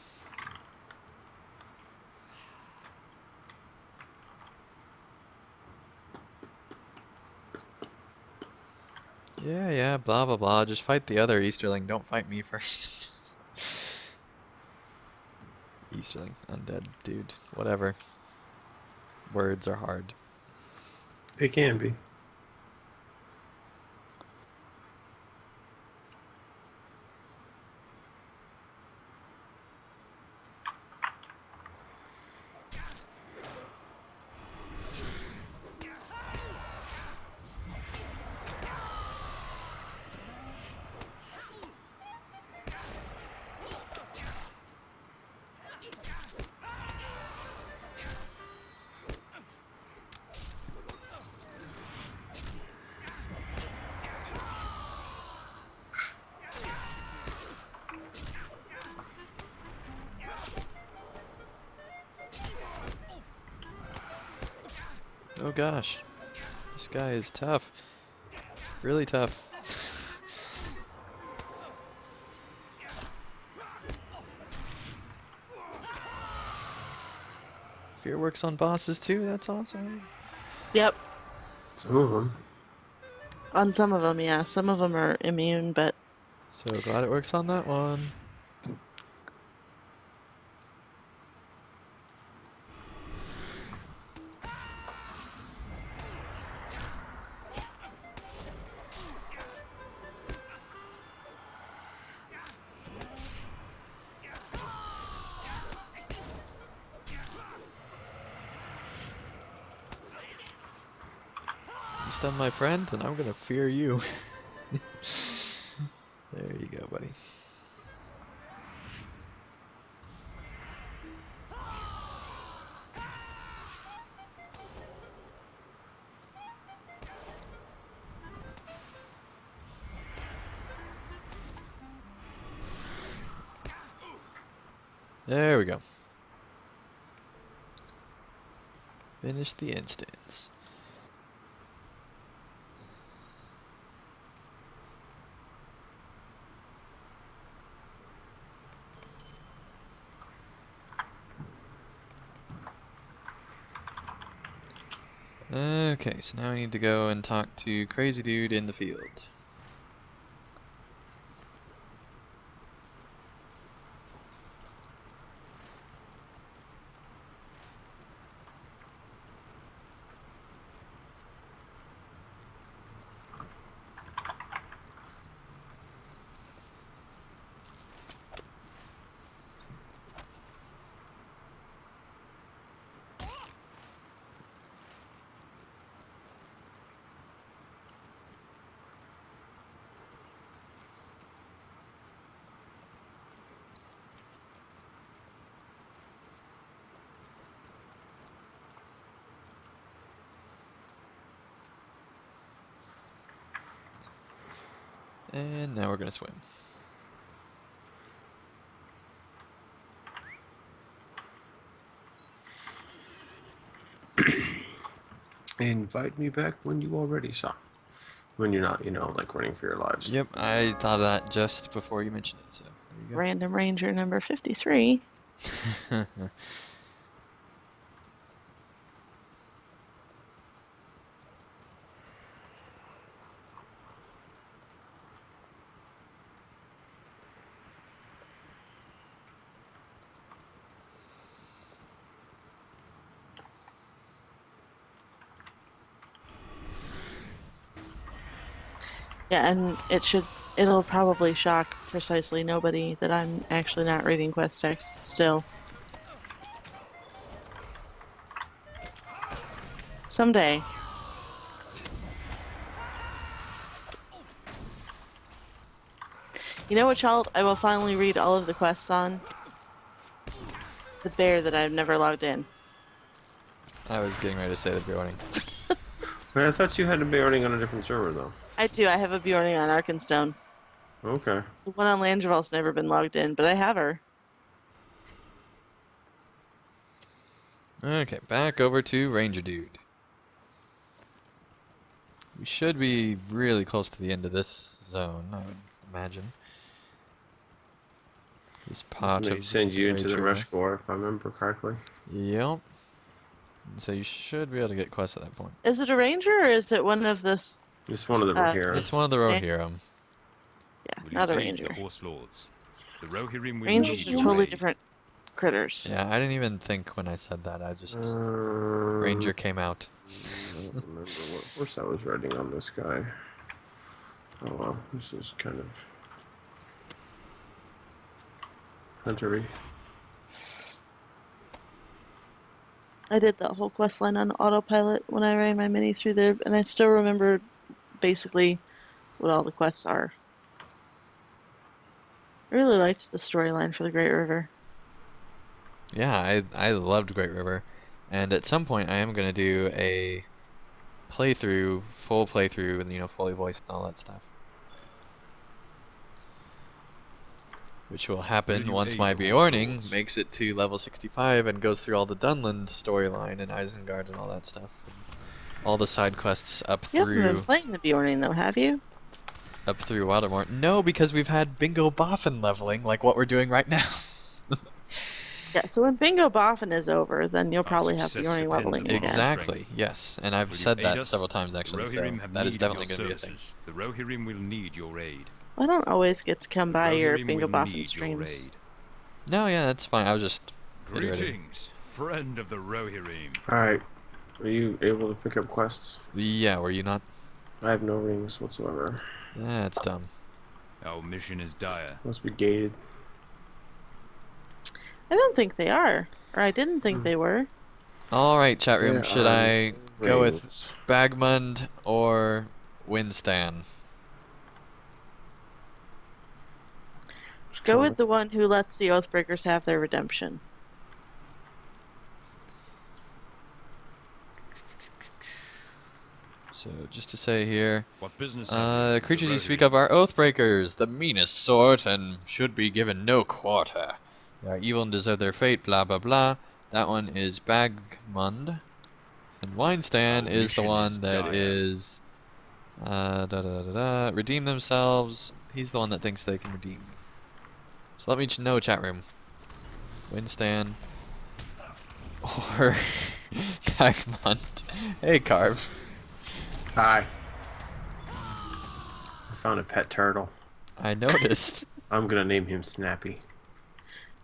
Yeah, blah blah blah. Just fight the other Easterling. Don't fight me first. Easterling, undead, dude. Whatever. Words are hard. It can be. Oh gosh. This guy is tough. Really tough. Fear works on bosses too? That's awesome. Yep. Some of them. On some of them, yeah. Some of them are immune, but So glad it works on that one. You stun my friend, then I'm gonna fear you. There you go, buddy. There we go. Finish the instance. Okay, so now I need to go and talk to Crazy Dude in the field. And now we're gonna swim. Invite me back when you already saw. When you're not, like running for your lives. Yep, I thought of that just before you mentioned it, so there Random Ranger number 53. you go. Yeah, and it'll probably shock precisely nobody that I'm actually not reading quest text still. Someday. You know what, child? I will finally read all of the quests on the bear that I've never logged in. I was getting ready to say the Bjorning. I thought you had to be running on a different server, though. I do. I have a Bjorning on Arkenstone. Okay. The one on Landreval's never been logged in, but I have her. Okay, back over to Ranger Dude. We should be really close to the end of this zone, I would imagine. This part Somebody of send you into the River. rush core, if I remember correctly. Yep. So you should be able to get quests at that point. Is it a ranger or is it one of this? It's one of the heroes. It's one of the Rohirrim. Yeah, Will not a you aid ranger. the horse lords? The Rohirrim will Rangers need are your totally aid. different critters. Yeah, I didn't even think when I said that. I just Uh, Ranger came out. I don't remember what horse I was riding on this guy. Oh well, this is kind of huntery. I did that whole quest line on autopilot when I ran my minis through there, and I still remember basically what all the quests are. I really liked the storyline for the Great River. Yeah, I loved Great River, and at some point I am gonna do a playthrough, full playthrough, and fully voiced and all that stuff. Which will happen Will you once aid my the horse Bjorning lords? makes it to level 65 and goes through all the Dunland storyline and Isengard and all that stuff. All the side quests up You haven't been through playing the Bjorning though, have you? Wildermore. No, because we've had Bingo Boffin leveling like what we're doing right now. Yeah, so when Bingo Boffin is over, then you'll Our probably have success Bjorning depends leveling upon again. Exactly, strength. yes. And I've Will you said aid that us? several times The actually, so Rohirrim have that is need of definitely your going to be a thing. services. The Rohirrim will need your aid. I don't always get to come The by your Rohirrim Bingo will Boffin need your streams. aid. No, yeah, that's fine. I was just iterating. Greetings, friend of the Rohirrim. Alright. Are you able to pick up quests? Yeah, were you not? I have no rings whatsoever. That's dumb. Our mission is dire. Must be gated. I don't think they are. Or I didn't think they were. Alright, chat room, There should are I go with rings. Bagmund or Winstan? Go with the one who lets the Oathbreakers have their redemption. So, just to say here, What business have you with the creatures you speak Rohirrim? of are Oathbreakers, the meanest sort, and should be given no quarter. They are evil and deserve their fate, blah blah blah. That one is Bagmund. And Winestan Our is the mission one is that dire. is redeem themselves. He's the one that thinks they can redeem. So let me know, chat room. Winstan or Bagmund. Hey, Carve. Hi. I found a pet turtle. I noticed. I'm gonna name him Snappy.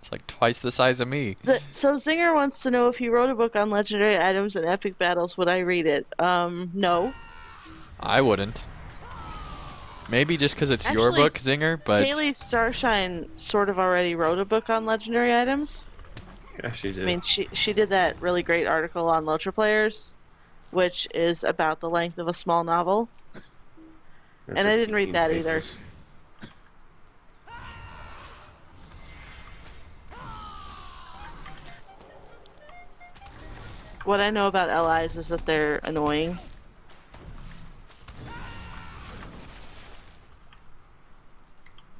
It's like twice the size of me. So Zinger wants to know if you wrote a book on legendary items and epic battles, would I read it? No. I wouldn't. Maybe just because it's your Actually, book, Zinger, but Kaylee Starshine sort of already wrote a book on legendary items. Yeah, she did. I mean, she did that really great article on LOTRO players, which is about the length of a small novel. That's and I like didn't read 18 that either. pages. What I know about LIs is that they're annoying.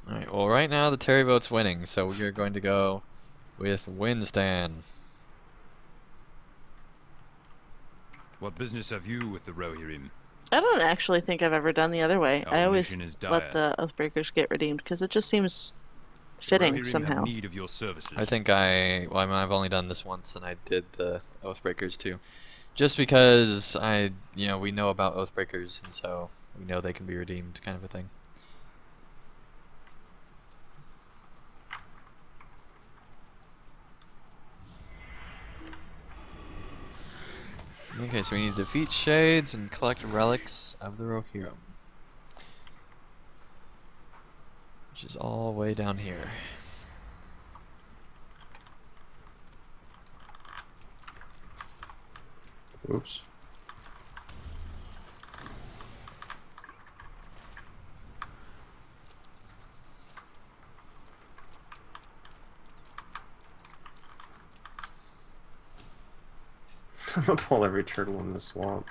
alright. Well, right now the Terry vote's winning, so we're going to go with Winstan. What business have you with the Rohirrim? I don't actually think I've ever done the other way. Our I always mission is let dire. the Oathbreakers get redeemed because it just seems The fitting Rohirrim somehow. have need of your services. I think I've only done this once, and I did the Oathbreakers too. Just because we know about Oathbreakers, and so we know they can be redeemed, kind of a thing. Okay, so we need to defeat Shades and collect relics of the Rohirrim. which is all way down here. Oops. I'm gonna pull every turtle in the swamp.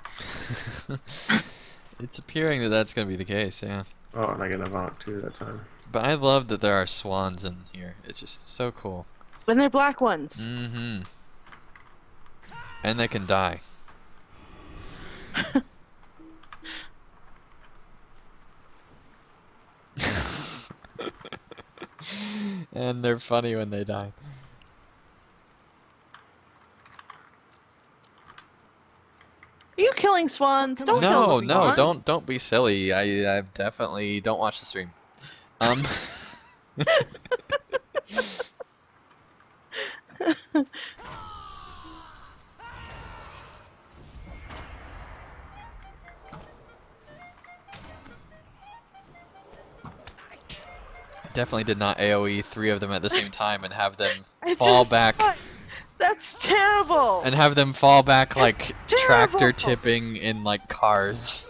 It's appearing that that's going to be the case, yeah. Oh, and I get a Vonk too that time. But I love that there are swans in here. It's just so cool. When they're black ones. Mm-hmm. And they can die. And they're funny when they die. Are you killing swans? Don't kill No, the no, swans. don't be silly. I definitely don't watch the stream. Um Definitely did not AoE 3 of them at the same time and have them I fall just back. thought- That's terrible. And have them fall back like That's tractor terrible. tipping in like cars.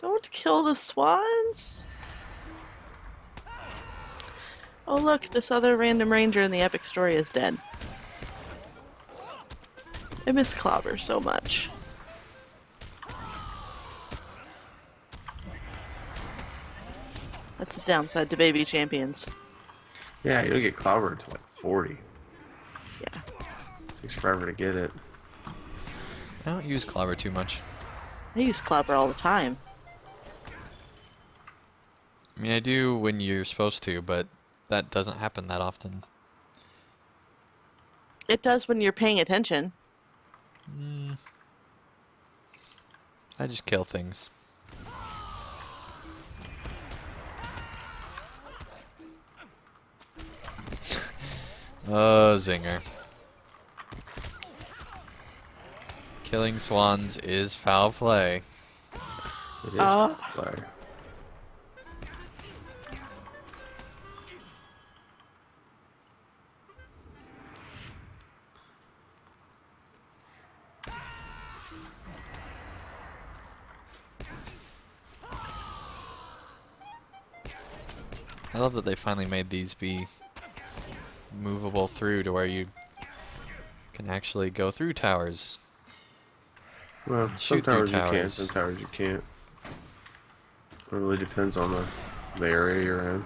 Don't kill the swans. Oh look, this other random ranger in the epic story is dead. I miss Clobber so much. That's the downside to baby champions. Yeah, you'll get clobbered to like 40. Yeah. Takes forever to get it. I don't use Clobber too much. I use Clobber all the time. I mean, I do when you're supposed to, but that doesn't happen that often. It does when you're paying attention. I just kill things. Oh, zinger. Killing swans is foul play. It is Oh. play. I love that they finally made these be movable through to where you can actually go through towers. Well, some Shoot through towers you can, towers. some towers you can't. It really depends on the area you're in.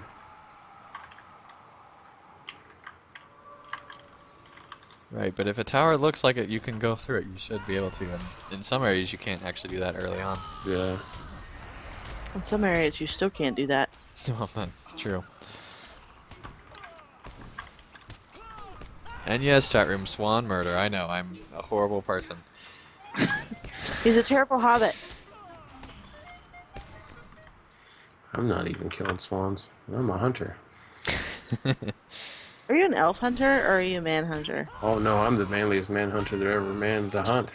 Right, but if a tower looks like it, you can go through it. You should be able to. And in some areas, you can't actually do that early on. Yeah. In some areas, you still can't do that. Oh man, true. And yes, chat room, swan murder. I know, I'm a horrible person. He's a terrible hobbit. I'm not even killing swans. I'm a hunter. Are you an elf hunter or are you a man hunter? Oh no, I'm the manliest manhunter there ever manned to hunt.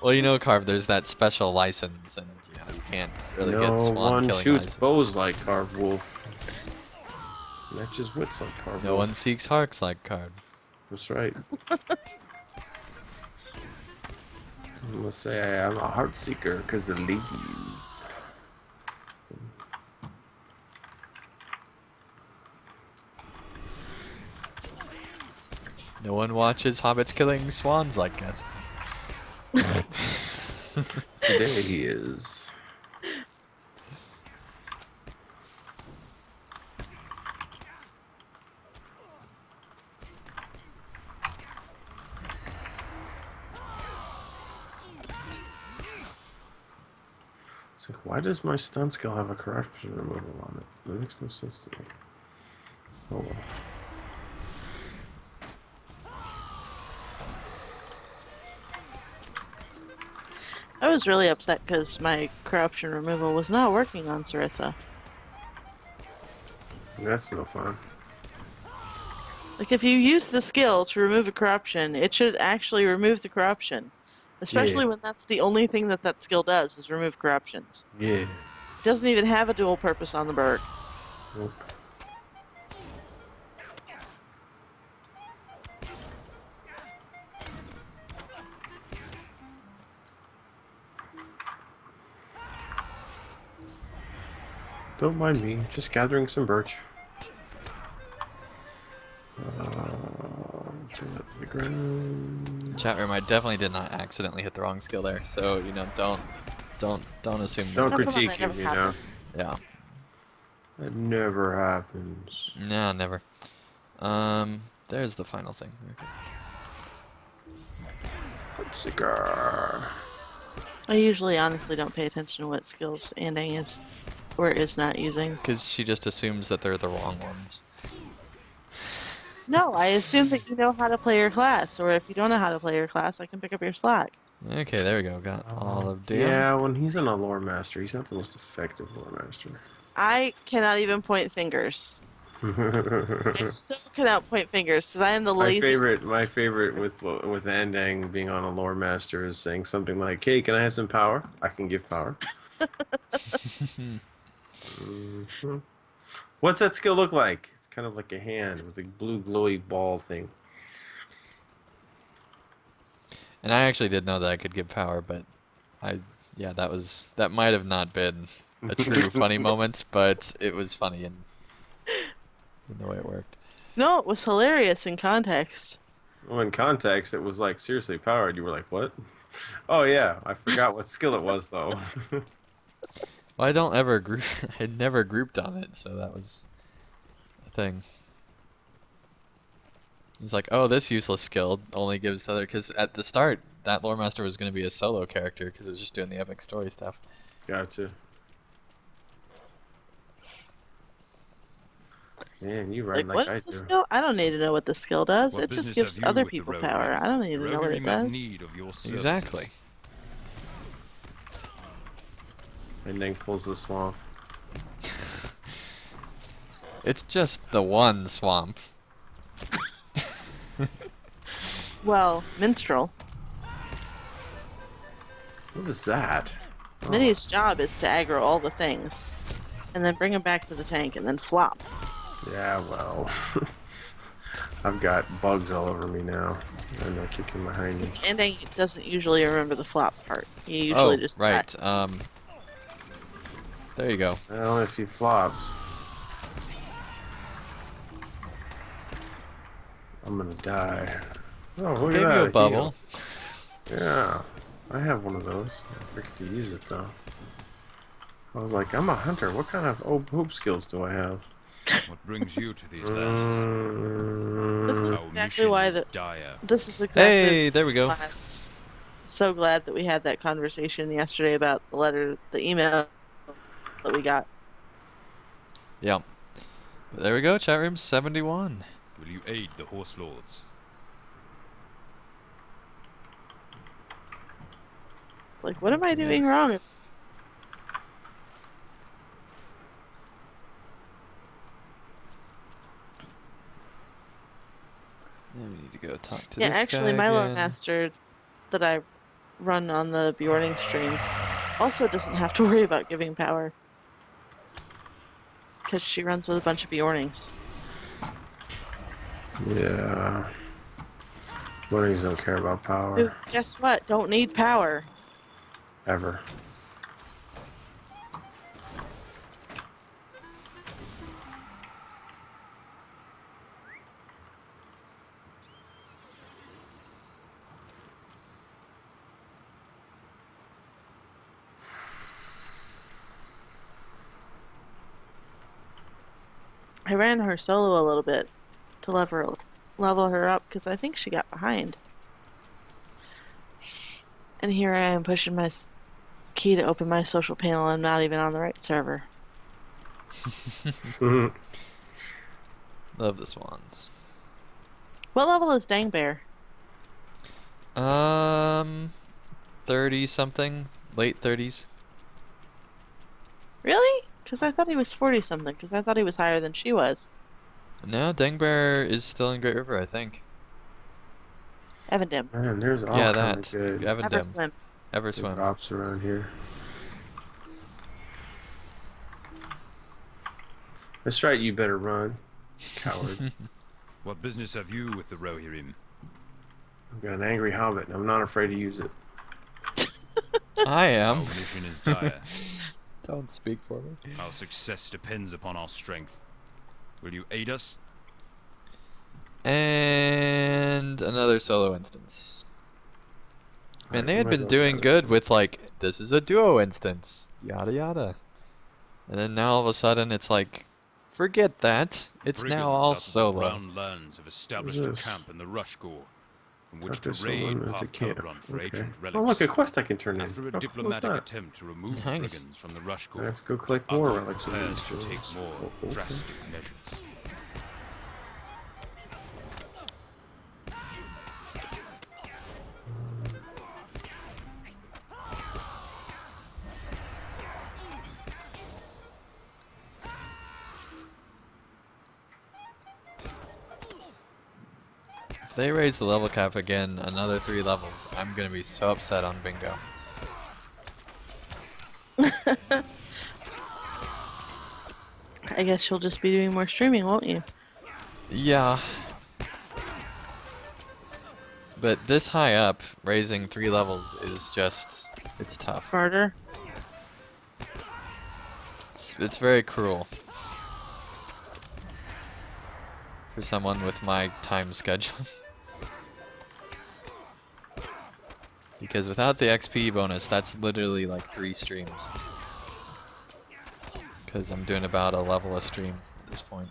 well, you know, Carve, there's that special license, and you can't really No get swan one killing shoots license. bows like Carved Wolf. Matches wits like Carved No Wolf. one seeks harks like Carve. That's right. I'm gonna say I'm a heart seeker because of ladies. No one watches hobbits killing swans like us. Today he is. It's like, why does my stun skill have a corruption removal on it? That makes no sense to me. Oh well. I was really upset because my corruption removal was not working on Sarissa. That's no fun. Like, if you use the skill to remove a corruption, it should actually remove the corruption. Especially Yeah. when that's the only thing that that skill does, is remove corruptions. Yeah. It doesn't even have a dual purpose on the bird. Nope. Don't mind me, just gathering some birch. Throw that to the ground. Chat room, I definitely did not accidentally hit the wrong skill there, so you know, don't assume. Don't No, come on, critique that him, never you know. happens. Yeah, That never happens. no, never. There's the final thing. Okay. Cigar. I usually honestly don't pay attention to what skills Andang is or is not using. Because she just assumes that they're the wrong ones. No, I assume that you know how to play your class, or if you don't know how to play your class, I can pick up your slack. Okay, there we go. Got all of them. Yeah, when he's in a lore master, he's not the most effective lore master. I cannot even point fingers. I so cannot point fingers because I am the My laziest. favorite with Andang being on a lore master is saying something like, "Hey, can I have some power? I can give power." Mhm. What's that skill look like? It's kind of like a hand with a blue glowy ball thing. And I actually did know that I could give power, but yeah, that might have not been a true funny moment, but it was funny in the way it worked. No, it was hilarious in context. Well, in context, it was like seriously powered. You were like, "What?" Oh yeah, I forgot what skill it was though. Well, I don't ever group. I never grouped on it, so that was a thing. It's like, oh, this useless skill only gives to other. Because at the start, that lore master was going to be a solo character because it was just doing the epic story stuff. Gotcha. Man, you run Like, like what I is the do. skill? I don't need to know what the skill does. What It just business gives have you other with the people roguery? power. I don't need to know what Roguery it may have does. need of your services. Exactly. And then pulls the swamp. It's just the one swamp. Well, Minstrel. What is that? Oh, Minnie's job is to aggro all the things, and then bring them back to the tank, and then flop. yeah, well. I've got bugs all over me now. And they're kicking behind me. Andang doesn't usually remember the flop part. He usually just right. dies. There you go. Well, if he flops, I'm gonna die. Oh, look Gave at that. you a bubble. Yeah, I have one of those. I forget to use it though. I was like, I'm a hunter. What kind of hoop skills do I have? What brings you to these lands? This is Our exactly mission why is the. dire. This is exactly. Hey, there we go. why I'm so glad that we had that conversation yesterday about the email that we got. Yeah. But there we go. Chat room 71. Will you aid the horse lords? Like, what am I doing wrong? Yeah, we need to go talk to Yeah, this actually, guy my lore again. master that I run on the Bjorning stream also doesn't have to worry about giving power. Because she runs with a bunch of Bjornings. Yeah. Bunnies don't care about power. Who, guess what? Don't need power. Ever. I ran her solo a little bit to level her up because I think she got behind. And here I am pushing my key to open my social panel. I'm not even on the right server. Love the swans. What level is Dang Bear? 30 something, late 30s. Really? Because I thought he was 40 something. Because I thought he was higher than she was. No, Dangbear is still in Great River, I think. Evandim. Man, there's all Yeah, kind of that. good Evandim. Everslim. Everswim. drops around here. That's right, you better run, coward. What business have you with the Rohirrim? I've got an angry hobbit, and I'm not afraid to use it. I am. Our mission is dire. Don't speak for me. Our success depends upon our strength. Will you aid us? And another solo instance. Man, Alright, they where had am I been going doing down good this with like, this is a duo instance, yada yada. And then now all of a sudden it's like, forget that. It's Brigands now all out of the solo. Brown Lands have established a this? camp in the Rushgore, from which Talk to to someone raid at the Path camp. Calibron for Okay. ancient relics. Oh, look, a quest I can turn in. After a How cool is diplomatic that? attempt to remove the Nice. brigands from the I Rushgore, have to go collect more others relics of prepared these to take jewels. more Oh, okay. drastic measures. If they raise the level cap again another 3 levels, I'm gonna be so upset on bingo. I guess you'll just be doing more streaming, won't you? Yeah. But this high up, raising 3 levels is just, it's tough. Barter. It's very cruel. For someone with my time schedule. Because without the XP bonus, that's literally like 3 streams. Because I'm doing about a level a stream at this point.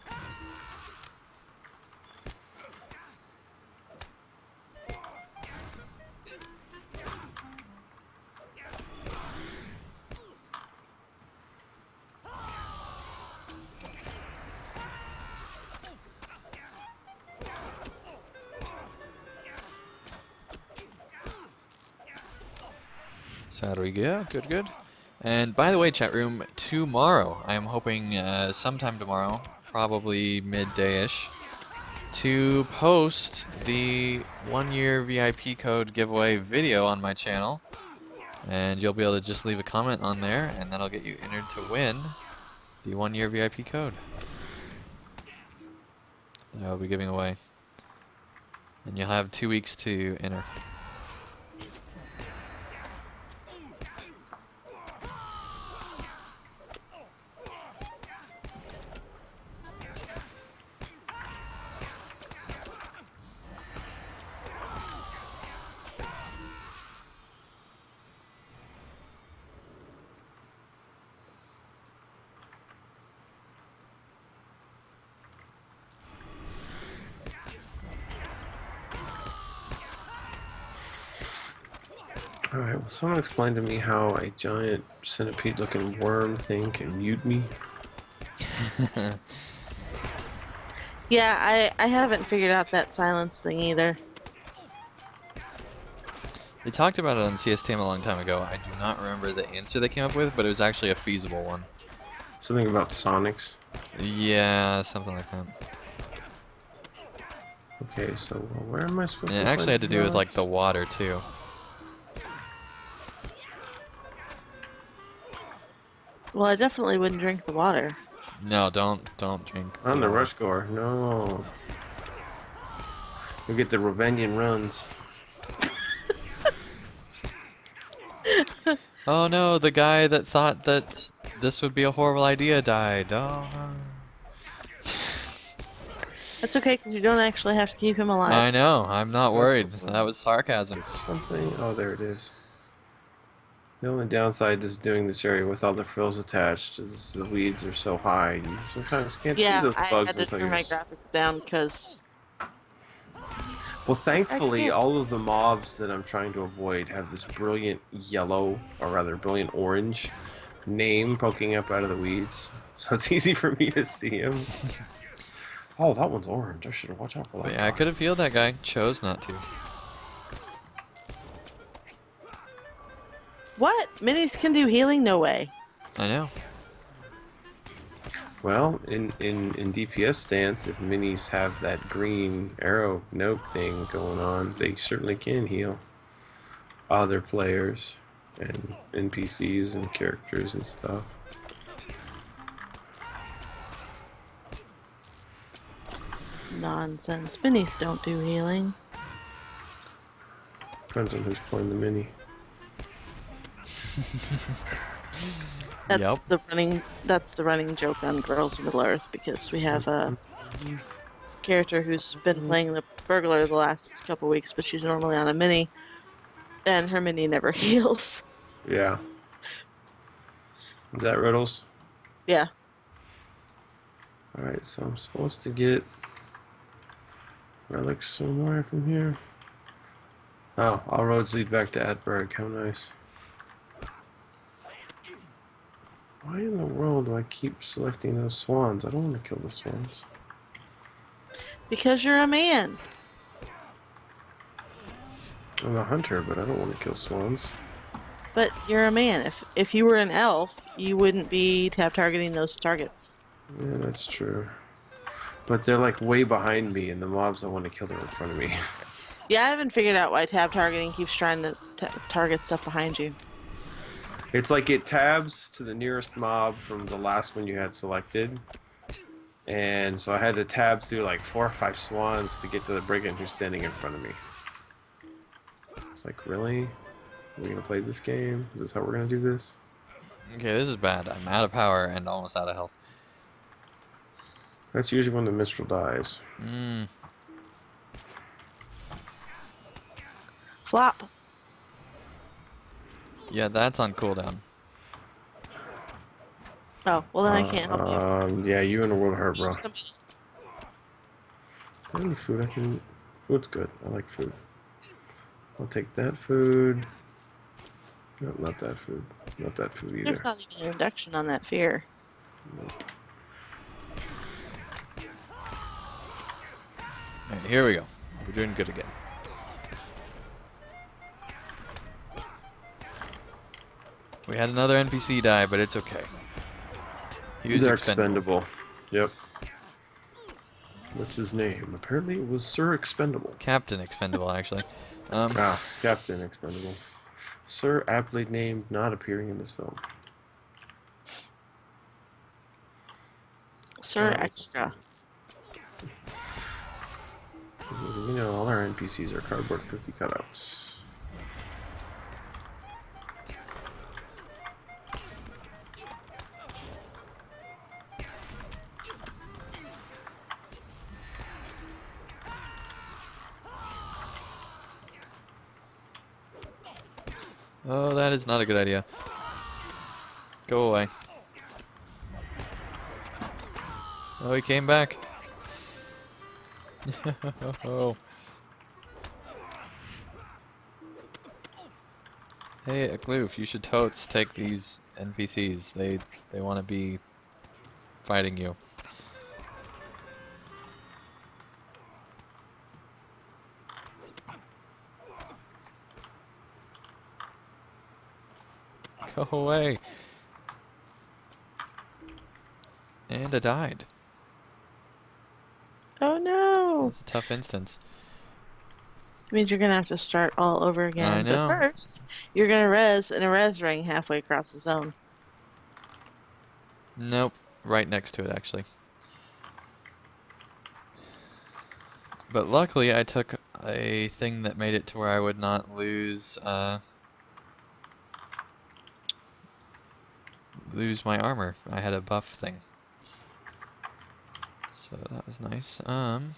So how do we go? Good, good. And by the way, chat room, tomorrow, I am hoping sometime tomorrow, probably midday-ish, to post the 1-year VIP code giveaway video on my channel. And you'll be able to just leave a comment on there, and that'll get you entered to win the 1-year VIP code that I'll be giving away. And you'll have 2 weeks to enter. Alright, will someone explain to me how a giant centipede-looking worm thing can mute me? Yeah, I haven't figured out that silence thing either. They talked about it on CSTM a long time ago. I do not remember the answer they came up with, but it was actually a feasible one. Something about Sonics. Yeah, something like that. Okay, so where am I supposed And it to actually find had to do with like the drugs? water too. Well, I definitely wouldn't drink the water. No, don't drink. On the water. rush gore, no. You get the Ravendian runs. Oh no, the guy that thought that this would be a horrible idea died. Oh. That's okay, because you don't actually have to keep him alive. I know. I'm not worried. That was sarcasm. There's something. Oh, there it is. The only downside to doing this area with all the frills attached is the weeds are so high. You sometimes can't see Yeah, those I bugs had to until turn you're. my graphics down because Well, thankfully, can't- all of the mobs that I'm trying to avoid have this brilliant yellow, or rather brilliant orange, name poking up out of the weeds. So it's easy for me to see him. Oh, that one's orange. I should have watched out for that. But yeah, I could have healed that guy. Chose not to. what? Minis can do healing? No way. I know. Well, in DPS stance, if minis have that green arrow note thing going on, they certainly can heal other players and NPCs and characters and stuff. Nonsense. Minis don't do healing. Depends on who's playing the mini. That's Yep. the running joke on Girls of Middle Earth because we have a character who's been playing the burglar the last couple weeks, but she's normally on a mini, and her mini never heals. Yeah. Is that Riddles? Yeah. Alright, so I'm supposed to get relics somewhere from here. Oh, all roads lead back to Atberg. How nice. Why in the world do I keep selecting those swans? I don't want to kill the swans. Because you're a man. I'm a hunter, but I don't want to kill swans. But you're a man. If you were an elf, you wouldn't be targeting those targets. Yeah, that's true. But they're like way behind me, and the mobs don't want to kill them in front of me. Yeah, I haven't figured out why tab targeting keeps trying to target stuff behind you. It's like it tabs to the nearest mob from the last one you had selected. And so I had to tab through like 4 or 5 swans to get to the brigand who's standing in front of me. It's like, really? Are we going to play this game? Is this how we're going to do this? Okay, this is bad. I'm out of power and almost out of health. That's usually when the Minstrel dies. Flop. Yeah, that's on cooldown. Oh, well then I can't help you. Yeah, you in the world of hurt, bro. Is Somebody- there any food I can eat? Food's good. I like food. I'll take that food. No, not that food. Not that food either. There's not even a reduction on that fear. Nope. Alright, here we go. We're doing good again. We had another NPC die, but it's okay. He was They're expendable. expendable. Yep. What's his name? Apparently it was Sir Expendable. Captain Expendable, actually. Captain Expendable. Sir aptly named, not appearing in this film. Sir Oh. Extra. As we know, all our NPCs are cardboard cookie cutouts. Oh, that is not a good idea. Go away. Oh, he came back. Oh. Hey, Akloof, you should totes take these NPCs. They want to be fighting you. Go away. And I died. Oh no! That's a tough instance. It means you're gonna have to start all over again. I know. But first, you're gonna res in a res ring halfway across the zone. Nope. Right next to it, actually. But luckily, I took a thing that made it to where I would not lose my armor. I had a buff thing. So that was nice. I'm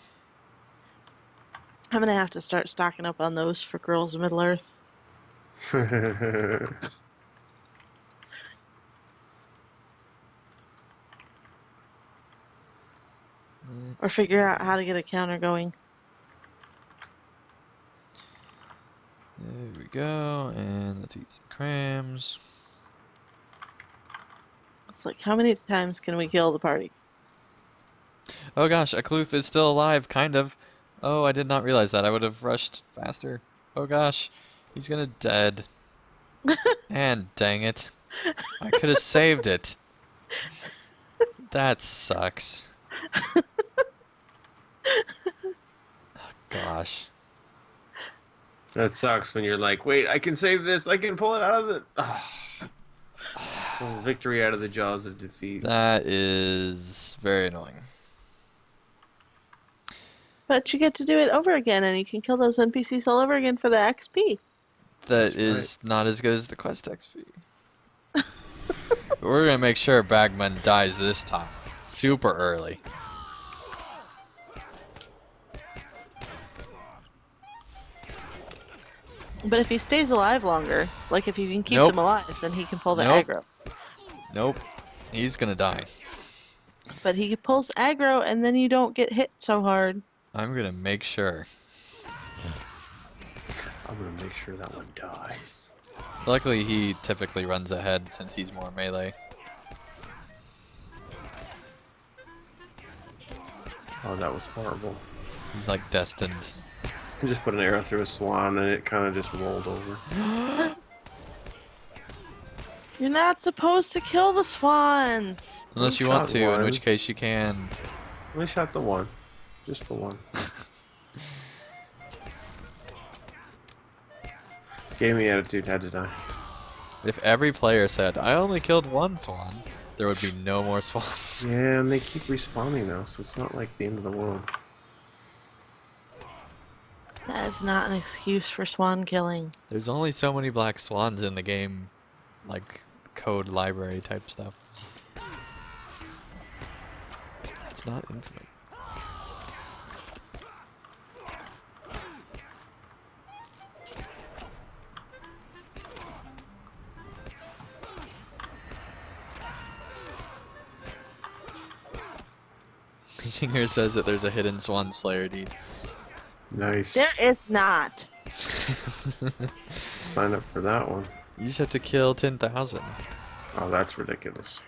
gonna have to start stocking up on those for Girls of Middle Earth. Or figure out how to get a counter going. There we go, and let's eat some crams. It's like, how many times can we kill the party? Oh gosh, Akloof is still alive, kind of. Oh, I did not realize that. I would have rushed faster. Oh gosh, he's gonna dead. And dang it. I could have saved it. That sucks. Gosh. That sucks when you're like, wait, I can save this. I can pull it out of the. Pull victory out of the jaws of defeat. That is very annoying. But you get to do it over again, and you can kill those NPCs all over again for the XP. That That's is not as good as the quest XP. We're gonna make sure Bagman dies this time. Super early. But if he stays alive longer, like if you can keep Nope. them alive, then he can pull the Nope. aggro. Nope. He's gonna die. But he pulls aggro, and then you don't get hit so hard. I'm gonna make sure. I'm gonna make sure that one dies. Luckily, he typically runs ahead since he's more melee. Oh, that was horrible. He's like destined. I just put an arrow through a swan and it kind of just rolled over. You're not supposed to kill the swans. Unless you One want shot to, in one. which case you can. I shot the one. Just the one. Gave me attitude, had to die. If every player said, I only killed one swan, there would be no more swans. Yeah, and they keep respawning though, so it's not like the end of the world. That is not an excuse for swan killing. There's only so many black swans in the game, like code library type stuff. It's not infinite. Singer says that there's a hidden swan slayer deed. Nice. There is not. Sign up for that one. You just have to kill 10,000. Oh, that's ridiculous.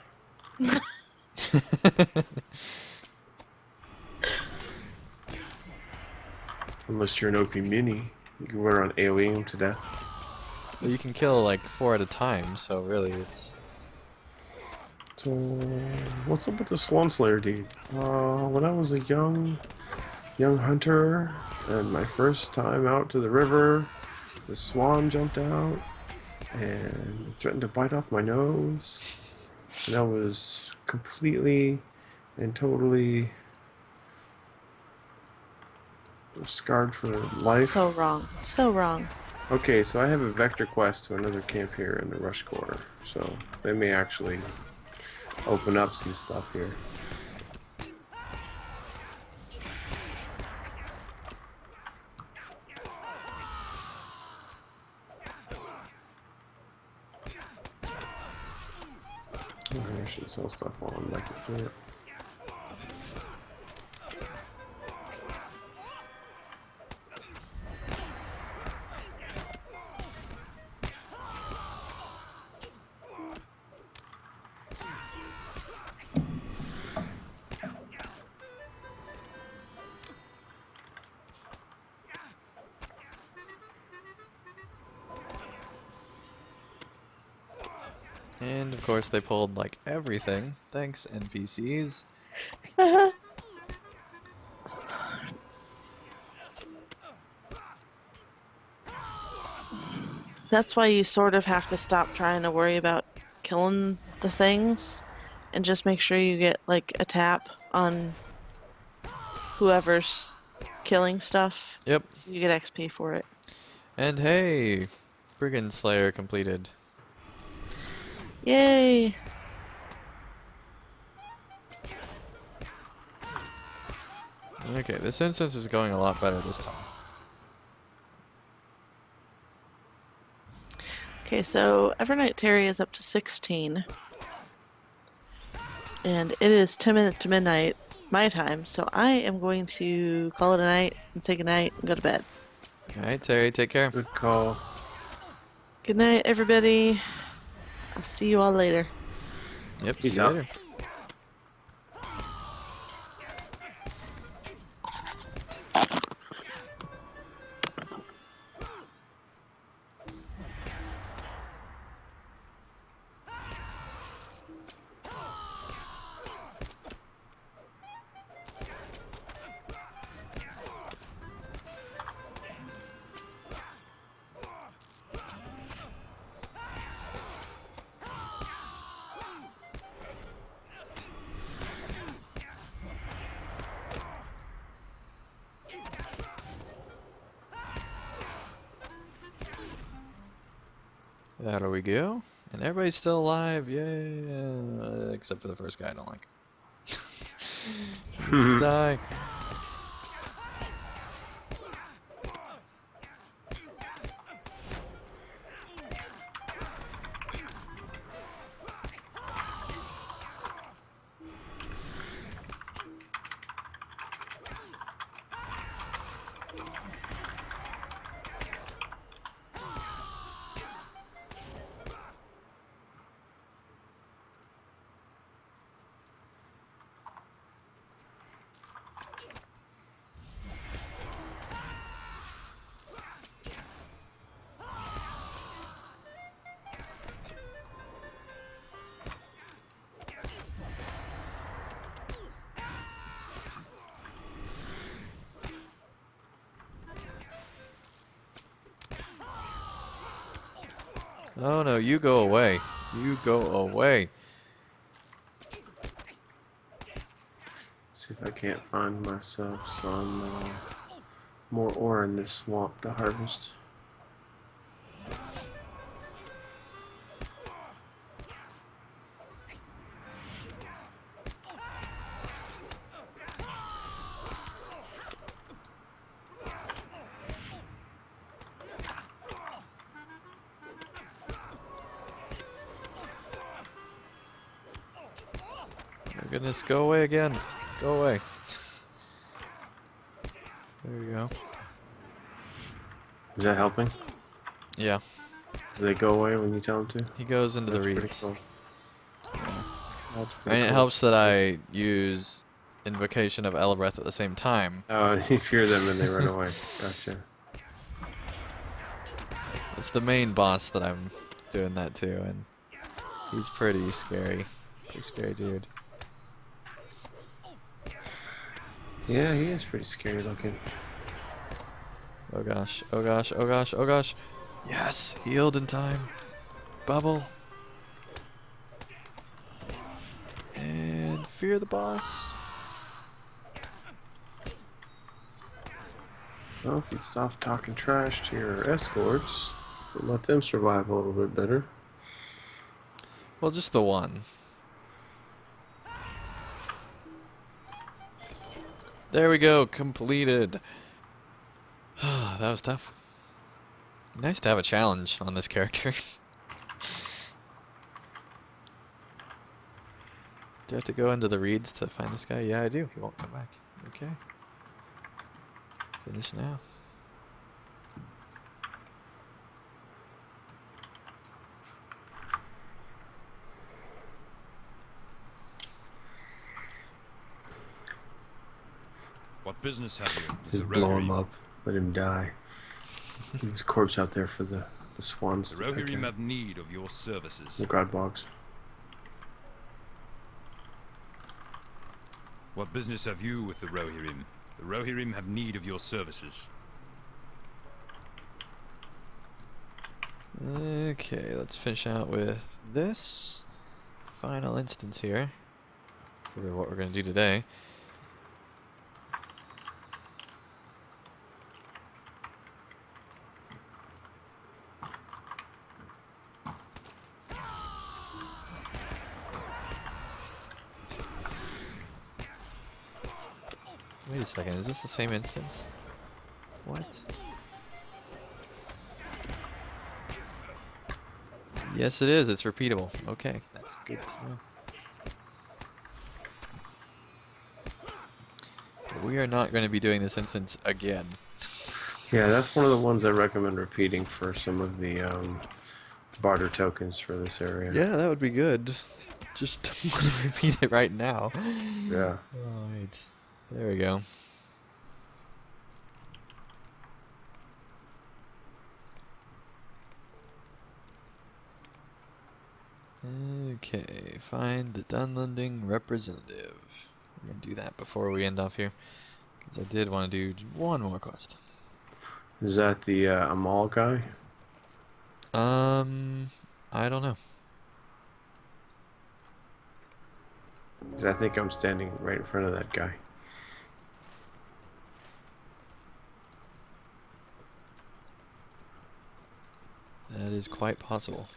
Unless you're an OP mini, you can run around AoEing them to death. Well, you can kill like 4 at a time, so really it's... So, what's up with the Swan Slayer deed? When I was a young hunter, and my first time out to the river, the swan jumped out and threatened to bite off my nose. And I was completely and totally scarred for life. So wrong. So wrong. Okay, so I have a vector quest to another camp here in the Rush Quarter, so they may actually open up some stuff here. I should sell stuff while I'm back at it. And of course they pulled like everything. Thanks, NPCs. That's why you sort of have to stop trying to worry about killing the things and just make sure you get like a tap on whoever's killing stuff. Yep. So you get XP for it. And hey, Brigand Slayer completed. Yay! Okay, this instance is going a lot better this time. Okay, so Evernight Terry is up to 16. And it is 10 minutes to midnight, my time, so I am going to call it a night and say goodnight and go to bed. Alright, Terry, take care. Good call. Good night, everybody. I'll see you all later. Yep, see Peace you out. later. There we go. And everybody's still alive, yay! Except for the first guy I don't like. Needs to die. Oh no, you go away. You go away. See if I can't find myself some more ore in this swamp to harvest. Oh goodness, go away again. Go away. There you go. Is that helping? Yeah, Do they go away when you tell them to? he goes into That's the pretty reeds. cool. That's I pretty mean, it cool. helps that I use Invocation of Elbreth at the same time. You fear them and they run away. Gotcha. It's the main boss that I'm doing that to, and he's pretty scary. Pretty scary dude. Yeah, he is pretty scary looking. Oh gosh, oh gosh, oh gosh, oh gosh. Yes, healed in time. Bubble. And fear the boss. Well, if you stop talking trash to your escorts, and let them survive a little bit better. Well, just the one. There we go, completed. That was tough. Nice to have a challenge on this character. Do I have to go into the reeds to find this guy? Yeah, I do. He won't come back. Okay. Finish now. What business have you with Just the blow him Rohirrim? up. Let him die. Leave his corpse out there for the swans The to pick Rohirrim at. have need of your services. The Grodbogs. What business have you with the Rohirrim? The Rohirrim have need of your services. Okay, let's finish out with this final instance here for what we're going to do today. Wait a second, is this the same instance? What? Yes it is, it's repeatable. Okay, that's good to know. But we are not going to be doing this instance again. Yeah, that's one of the ones I recommend repeating for some of the barter tokens for this area. Yeah, that would be good. Just don't want to repeat it right now. Yeah. Alright, there we go. Okay, find the Dunlending representative. We're gonna do that before we end off here, because I did want to do one more quest. Is that the Amal guy? I don't know. 'Cause I think I'm standing right in front of that guy. That is quite possible.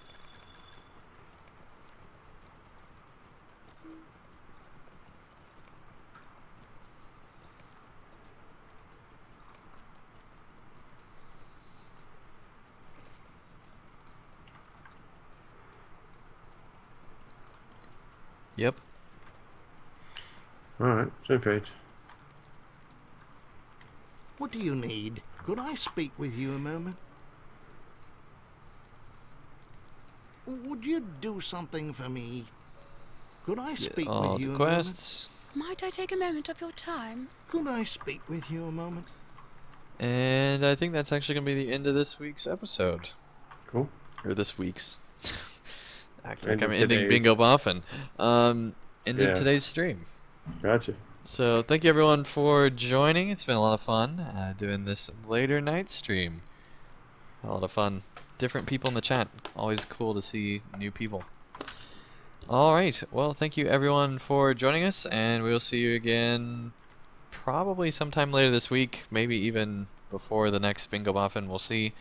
Yep. Alright, same page. What do you need? Could I speak with you a moment? Would you do something for me? Could I Get speak all with the you a moment? quests. Might I take a moment of your time? Could I speak with you a moment? And I think that's actually going to be the end of this week's episode. Cool. Or this week's. Act like End I'm of ending today's. Bingo Boffin. Ending Yeah. today's stream. Gotcha. So thank you everyone for joining. It's been a lot of fun doing this later night stream. A lot of fun. Different people in the chat. Always cool to see new people. Alright, well thank you everyone for joining us, and we'll see you again probably sometime later this week, maybe even before the next Bingo Boffin. We'll see,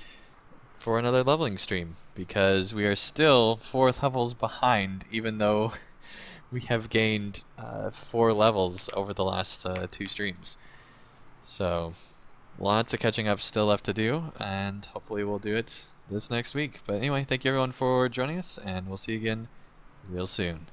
for another leveling stream, because we are still 4 levels behind, even though we have gained 4 levels over the last 2 streams. So lots of catching up still left to do, and hopefully we'll do it this next week. But anyway, thank you everyone for joining us, and we'll see you again real soon.